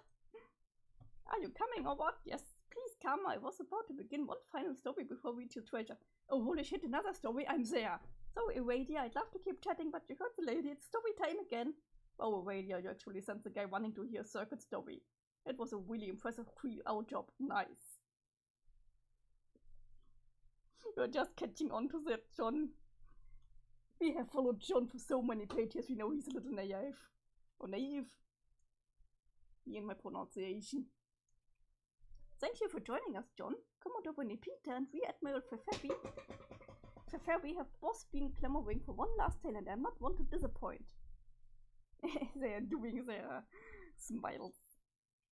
Are you coming or what? Yes, please come. I was about to begin one final story before we reach the treasure. Oh holy shit, another story? I'm there. So Iradia, I'd love to keep chatting, but you heard the lady. It's story time again. Oh Iradia, you actually sent the guy wanting to hear a circuit story. It was a really impressive out job. Nice. We're just catching on to that, John. We have followed John for so many pages, we know he's a little naive. Or naive. Me and my pronunciation. Thank you for joining us, John. Commodore Bonipita and Rear Admiral Feferbi have both been clamoring for one last tale, and I'm not one to disappoint. They are doing their smiles.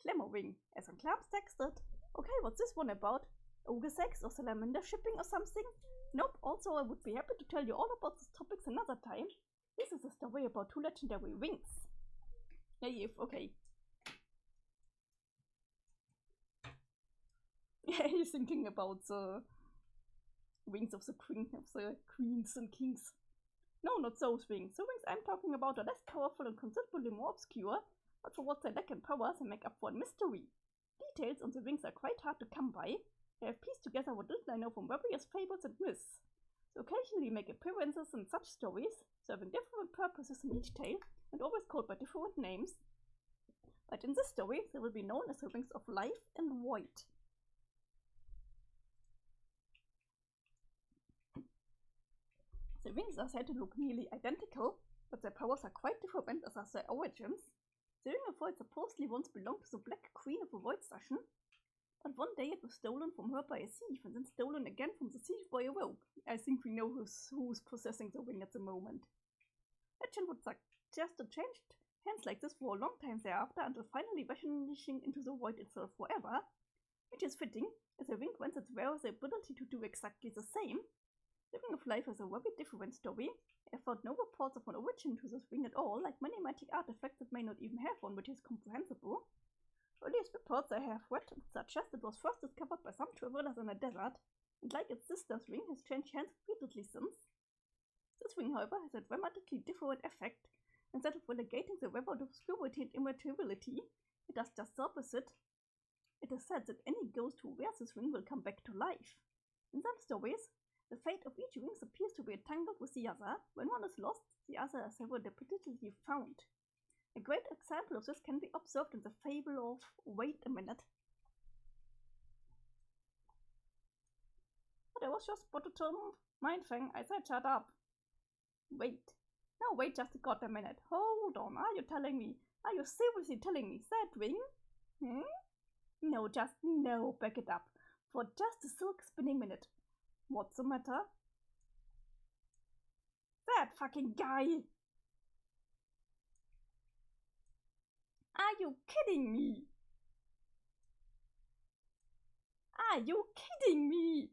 Clamoring, as on Clams texted. Okay, what's this one about? Ogre sex or salamander shipping or something? Nope, also I would be happy to tell you all about these topics another time. This is a story about two legendary wings. Naive, okay. He's thinking about the wings of the queens and kings. No, not those wings. The wings I'm talking about are less powerful and considerably more obscure, but for what they lack in power, they make up for in mystery. Details on the wings are quite hard to come by. I have pieced together what little I know from various fables and myths. They occasionally make appearances in such stories, serving different purposes in each tale, and always called by different names. But in this story, they will be known as the Wings of Life and Void. The wings are said to look nearly identical, but their powers are quite different as are their origins. The Ring of Void supposedly once belonged to the Black Queen of the Void Session, but one day it was stolen from her by a thief, and then stolen again from the thief by a rogue. I think we know who's possessing the ring at the moment. Legend would suggest it changed hands like this for a long time thereafter, until finally vanishing into the void itself forever, which is fitting, as the ring grants its wearer the ability to do exactly the same. The Ring of Life is a very different story. I found no reports of an origin to this ring at all, like many magic artifacts that may not even have one, which is comprehensible. Earliest reports I have read suggest it was first discovered by some travelers in a desert, and like its sister's ring, has changed hands repeatedly since. This ring, however, has a dramatically different effect. Instead of relegating the wearer to obscurity and immateriality, it does just the opposite. It is said that any ghost who wears this ring will come back to life. In some stories, the fate of each ring appears to be entangled with the other. When one is lost, the other is serendipitously found. A great example of this can be observed in the fable of Wait a Minute. But I was just put a term mind thing. I said shut up. Wait. No, wait just a goddamn minute. Hold on. Are you seriously telling me that ring? No, just no. Back it up. For just a silk spinning minute. What's the matter? That fucking guy! Are you kidding me? Are you kidding me?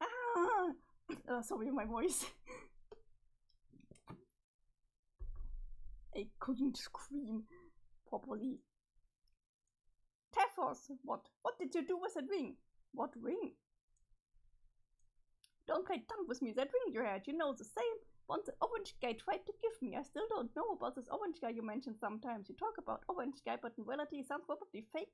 Ah! Sorry, my voice. I couldn't scream properly. Tefos, what? What did you do with that ring? What ring? Don't play dumb with me. That ring you had, you know, the same one the orange guy tried to give me. I still don't know about this orange guy you mentioned sometimes. You talk about orange guy, but in reality he sounds probably fake.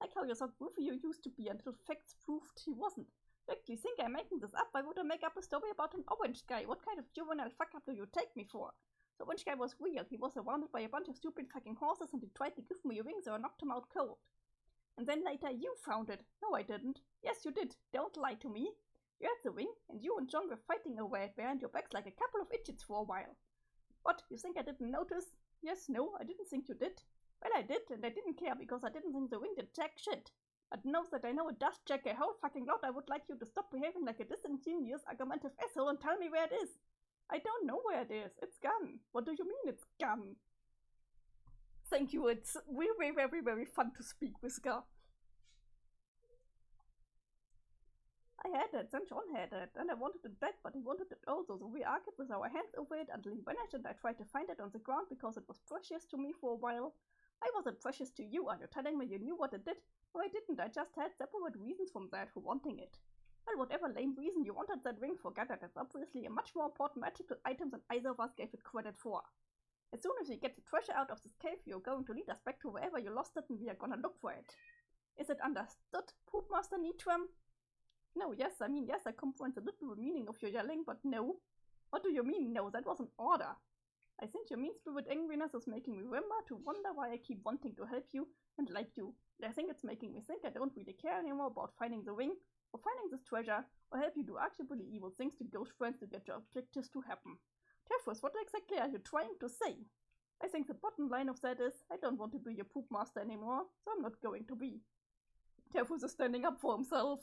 Like how you thought goofy you used to be until facts proved he wasn't. You actually think I'm making this up? Why would I make up a story about an orange guy? What kind of juvenile fuck up do you take me for? The orange guy was real. He was surrounded by a bunch of stupid fucking horses and he tried to give me a ring so I knocked him out cold. And then later you found it. No, I didn't. Yes, you did. Don't lie to me. You had the ring, and you and John were fighting over it behind your backs like a couple of idiots for a while. What, you think I didn't notice? Yes, no, I didn't think you did. Well, I did, and I didn't care because I didn't think the ring did jack shit. But knows that I know it does jack a whole fucking lot. I would like you to stop behaving like a disingenuous, argumentative asshole and tell me where it is. I don't know where it is. It's gone. What do you mean it's gone? Thank you, it's very, very, very fun to speak with Scar. I had it, then John had it, and I wanted it back, but he wanted it also, so we argued with our hands over it until he vanished and I tried to find it on the ground because it was precious to me for a while. I wasn't precious to you. Are you telling me you knew what it did? No, I didn't. I just had separate reasons from that for wanting it. Well, whatever lame reason you wanted that ring, forget it. It's obviously a much more important magical item than either of us gave it credit for. As soon as we get the treasure out of this cave, you're going to lead us back to wherever you lost it and we are gonna look for it. Is it understood, Poop Master Nitram? No, yes, I mean, yes, I comprehend the literal meaning of your yelling, but no. What do you mean, no? That was an order. I think your mean-spirit angriness is making me remember to wonder why I keep wanting to help you and like you. I think it's making me think I don't really care anymore about finding the ring, or finding this treasure, or help you do arguably evil things to ghost friends to get your objectives to happen. Tefos, what exactly are you trying to say? I think the bottom line of that is, I don't want to be your poop master anymore, so I'm not going to be. Tefos is standing up for himself.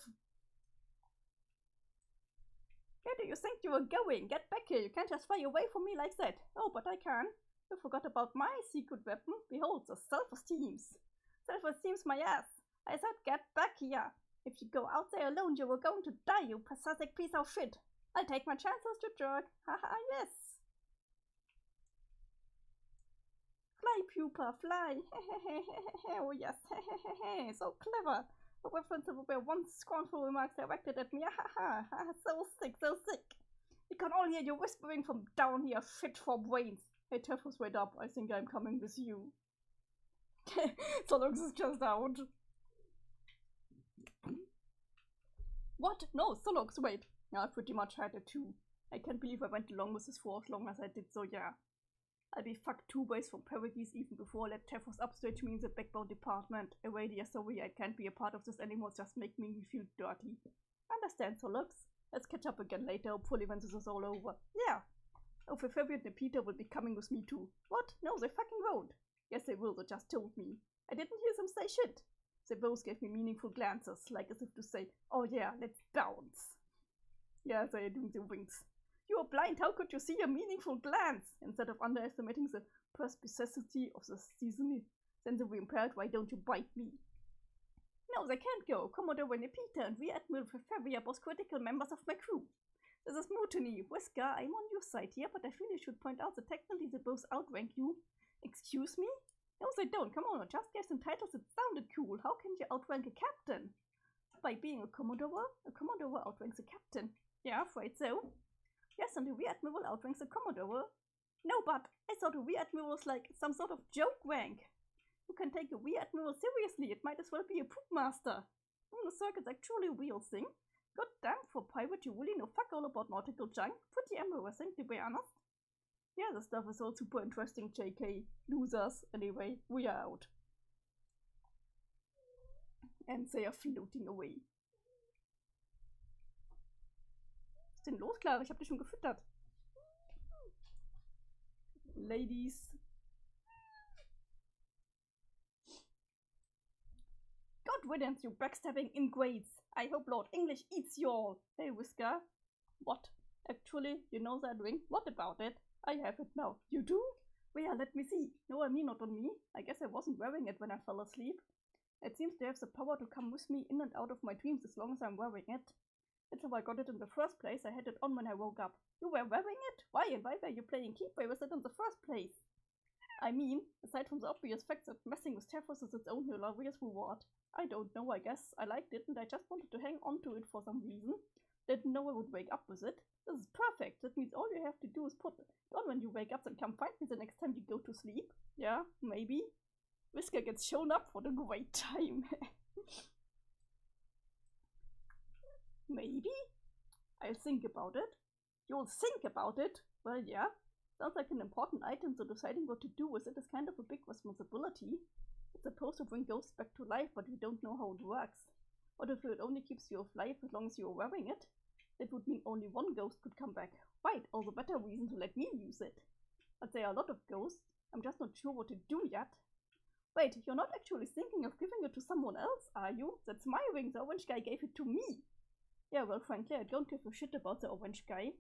Where do you think you are going? Get back here, you can't just fly away from me like that. Oh, but I can. You forgot about my secret weapon. Behold, the self-esteems. Self-esteem's my ass. I said get back here. If you go out there alone, you are going to die, you pathetic piece of shit. I'll take my chances, you jerk. Haha, yes. Fly, pupa, fly. Oh yes, so clever. A reference to where once scornful remarks directed at me. Ha ha, so sick, so sick. We can all hear you whispering from down here, fit for brains. Hey, Tefos, wait up. I think I'm coming with you. Solux is just out. What? No, Solux, wait. Yeah, I pretty much had it too. I can't believe I went along with this for as long as I did, so yeah. I'll be fucked 2 ways from Paradise even before I let Tefos upstage me in the backbone department. Already, sorry, I can't be a part of this anymore, it's just making me feel dirty. Understand, Solux? Let's catch up again later, hopefully when this is all over. Yeah! Oh, Fabian and Peter will be coming with me too. What? No, they fucking won't. Yes, they will, they just told me. I didn't hear them say shit. They both gave me meaningful glances, like as if to say, oh yeah, let's bounce. Yeah, they are doing the winks. You are blind, how could you see a meaningful glance? Instead of underestimating the perspicacity of the season, sensory impaired, why don't you bite me? No, they can't go. Commodore Peter and Rear Admiral Fevia both critical members of my crew. This is mutiny. Whisker, I'm on your side here, but I feel you should point out that technically they both outrank you. Excuse me? No, they don't. Come on, just gave them titles that sounded cool. How can you outrank a captain? By being a Commodore? A Commodore outranks a captain. Yeah, afraid so. Yes, and the Rear Admiral outranks the Commodore. No, but I thought a Rear Admiral was like some sort of joke rank. You can take a Rear Admiral seriously, it might as well be a poop master. The circuit's actually a real thing. God damn, for pirate you really know fuck all about nautical junk. Pretty embarrassing, to be honest. Yeah, the stuff is all super interesting, JK. Losers. Anyway, we are out. And they are floating away. Was ist denn los, Clara? Ich hab dich schon gefüttert. Ladies. God riddance, you backstabbing ingrates. I hope Lord English eats you all. Hey, Whisker. What? Actually, you know that ring? What about it? I have it now. You do? Well, yeah, let me see. No, I mean not on me. I guess I wasn't wearing it when I fell asleep. It seems to have the power to come with me in and out of my dreams as long as I'm wearing it. That's how I got it in the first place. I had it on when I woke up. You were wearing it? Why and why were you playing keepaway with it in the first place? I mean, aside from the obvious fact that messing with Tethos is its own hilarious reward. I don't know, I guess. I liked it and I just wanted to hang on to it for some reason. Didn't know I would wake up with it. This is perfect. That means all you have to do is put it on when you wake up and come find me the next time you go to sleep. Yeah, maybe. Whisker gets shown up for the great time. Maybe? I'll think about it. You'll think about it? Well, yeah. Sounds like an important item, so deciding what to do with it is kind of a big responsibility. It's supposed to bring ghosts back to life, but we don't know how it works. What if it only keeps you alive as long as you're wearing it? That would mean only one ghost could come back. Right, all the better reason to let me use it. But there are a lot of ghosts. I'm just not sure what to do yet. Wait, you're not actually thinking of giving it to someone else, are you? That's my ring, the orange guy gave it to me. Yeah, well, frankly, I don't give a shit about the orange guy.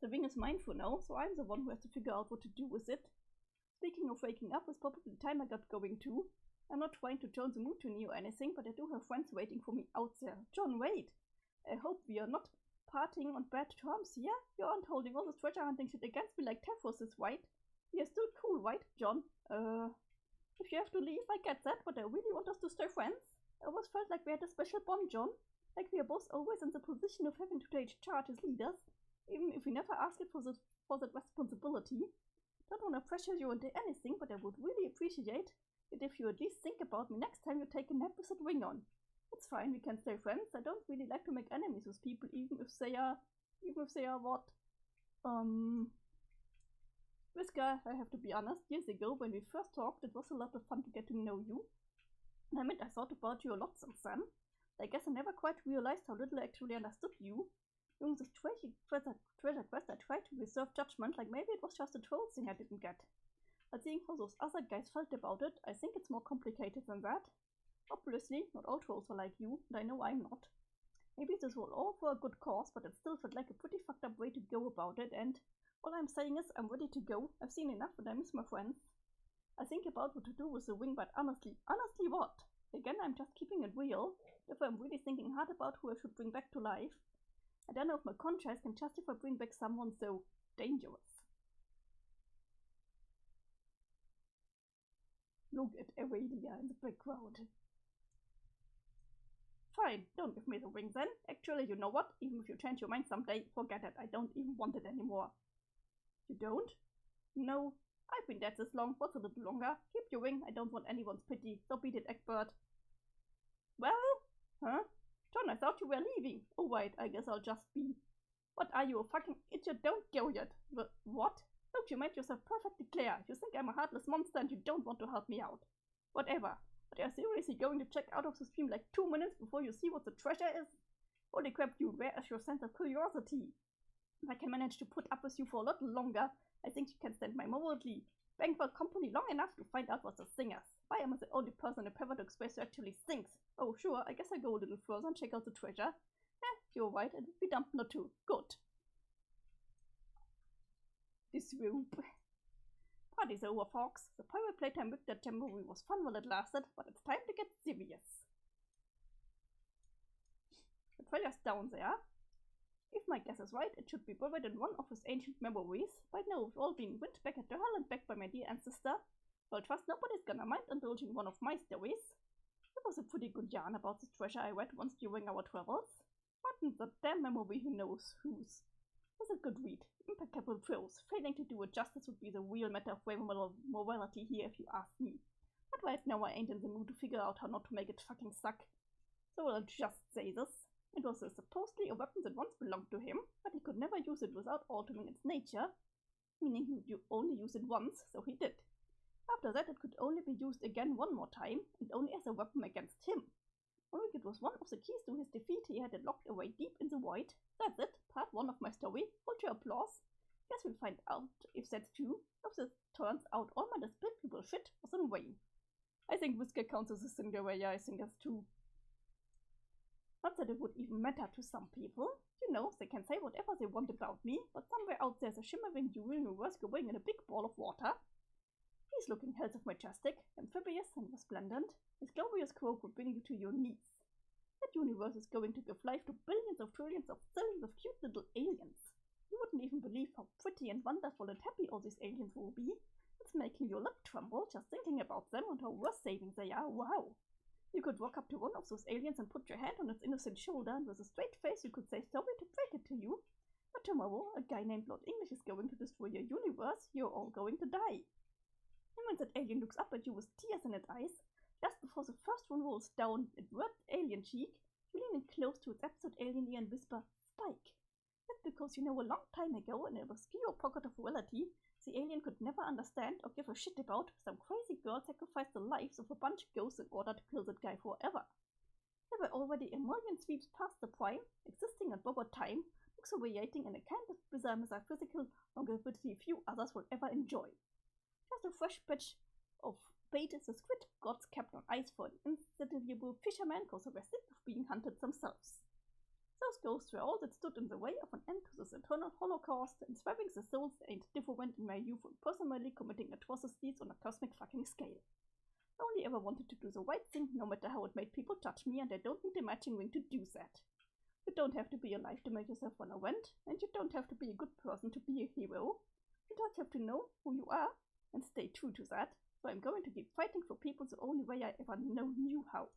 The ring is mine for now, so I'm the one who has to figure out what to do with it. Speaking of waking up, it's probably the time I got going too. I'm not trying to join the mutiny or anything, but I do have friends waiting for me out there. John, wait! I hope we are not parting on bad terms here. You aren't holding all this treasure hunting shit against me like Tethos is, right? We are still cool, right, John? If you have to leave, I get that, but I really want us to stay friends. I always felt like we had a special bond, John. Like we are both always in the position of having to take charge as leaders, even if we never ask it for that responsibility. Don't want to pressure you into anything, but I would really appreciate it if you at least think about me next time you take a nap with that ring on. It's fine, we can stay friends. I don't really like to make enemies with people, even if they are what? Whisker, I have to be honest, years ago when we first talked, it was a lot of fun to get to know you. I mean, I thought about you a lot since then. I guess I never quite realized how little I actually understood you. During this treasure quest, I tried to reserve judgment, like maybe it was just a troll thing I didn't get. But seeing how those other guys felt about it, I think it's more complicated than that. Obviously, not all trolls are like you, and I know I'm not. Maybe this was all for a good cause, but it still felt like a pretty fucked up way to go about it, and all I'm saying is I'm ready to go. I've seen enough and I miss my friends. I think about what to do with the ring, but honestly what? Again, I'm just keeping it real. If I'm really thinking hard about who I should bring back to life. I don't know if my conscience can justify bringing back someone so dangerous. Look at Aurelia in the background. Fine, don't give me the ring then. Actually, you know what? Even if you change your mind someday, forget it. I don't even want it anymore. You don't? No. I've been dead this long. What's a little longer? Keep your ring. I don't want anyone's pity. So beat it, Egbert. Well? Huh? John, I thought you were leaving. Oh, right. I guess I'll just be. What are you, a fucking idiot? Don't go yet. What? Look, you made yourself perfectly clear. You think I'm a heartless monster and you don't want to help me out. Whatever. But are you seriously going to check out of the stream like 2 minutes before you see what the treasure is? Holy crap, you, where is your sense of curiosity? If I can manage to put up with you for a lot longer, I think you can stand my moderately bankroll company long enough to find out what the thing is. Why am I the only person in the Paradox Space who actually thinks? Oh sure, I guess I go a little further and check out the treasure. You're right, it would be dumb not to. Good. This rope. Party's over, folks. The pirate playtime with that jamboree was fun while it lasted, but it's time to get serious. The treasure's down there. If my guess is right, it should be buried in one of his ancient memories. By now we've all been whipped back at the hell and back by my dear ancestor. Well, trust nobody's gonna mind indulging one of my stories. It was a pretty good yarn about this treasure I read once during our travels. What in the damn memory who knows whose? It was a good read. Impeccable prose. Failing to do it justice would be the real matter of morality here if you ask me. But right now I ain't in the mood to figure out how not to make it fucking suck. So I'll just say this. It was supposedly a weapon that once belonged to him, but he could never use it without altering its nature, meaning he would only use it once, so he did. After that it could only be used again one more time, and only as a weapon against him. Knowing it was one of the keys to his defeat, he had it locked away deep in the void. That's it, part 1 of my story. Hold your applause. Guess we'll find out if that's true. If this turns out all my despicable shit was in vain. I think Whisker counts as a Cinderella, I think that's true. Not that it would even matter to some people. You know, they can say whatever they want about me, but somewhere out there's a shimmering jewel universe going in a big ball of water. He's looking health of majestic, amphibious, and resplendent. His glorious quote would bring you to your knees. That universe is going to give life to billions of trillions of zillions of cute little aliens. You wouldn't even believe how pretty and wonderful and happy all these aliens will be. It's making your lip tremble just thinking about them and how worth-saving they are. Wow! You could walk up to one of those aliens and put your hand on its innocent shoulder, and with a straight face you could say sorry to break it to you. But tomorrow, a guy named Lord English is going to destroy your universe. You're all going to die. And when that alien looks up at you with tears in its eyes, just before the first one rolls down its wet alien cheek, you lean in close to its absolute alien ear and whisper, Spike. That's because you know a long time ago, in an obscure pocket of reality, the alien could never understand or give a shit about some crazy girl sacrificed the lives of a bunch of ghosts in order to kill that guy forever. There were already a million sweeps past the prime, existing at borrowed time, luxuriating in a kind of bizarre metaphysical longevity few others will ever enjoy. Just a fresh batch of bait the squid gods kept on ice for an insatiable fisherman cause they were sick of being hunted themselves. Those ghosts were all that stood in the way of an end to this eternal holocaust, and swabbing the souls ain't different in my youth from personally committing atrocities on a cosmic fucking scale. I only ever wanted to do the right thing, no matter how it made people touch me, and I don't need a matching ring to do that. You don't have to be alive to make yourself run a rent, and you don't have to be a good person to be a hero. You just have to know who you are, and stay true to that, so I'm going to keep fighting for people the only way I ever knew how.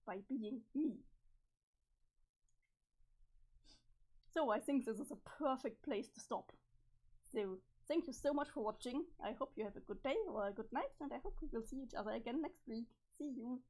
By being me. So I think this is a perfect place to stop. So thank you so much for watching. I hope you have a good day or a good night, and I hope we will see each other again next week. See you!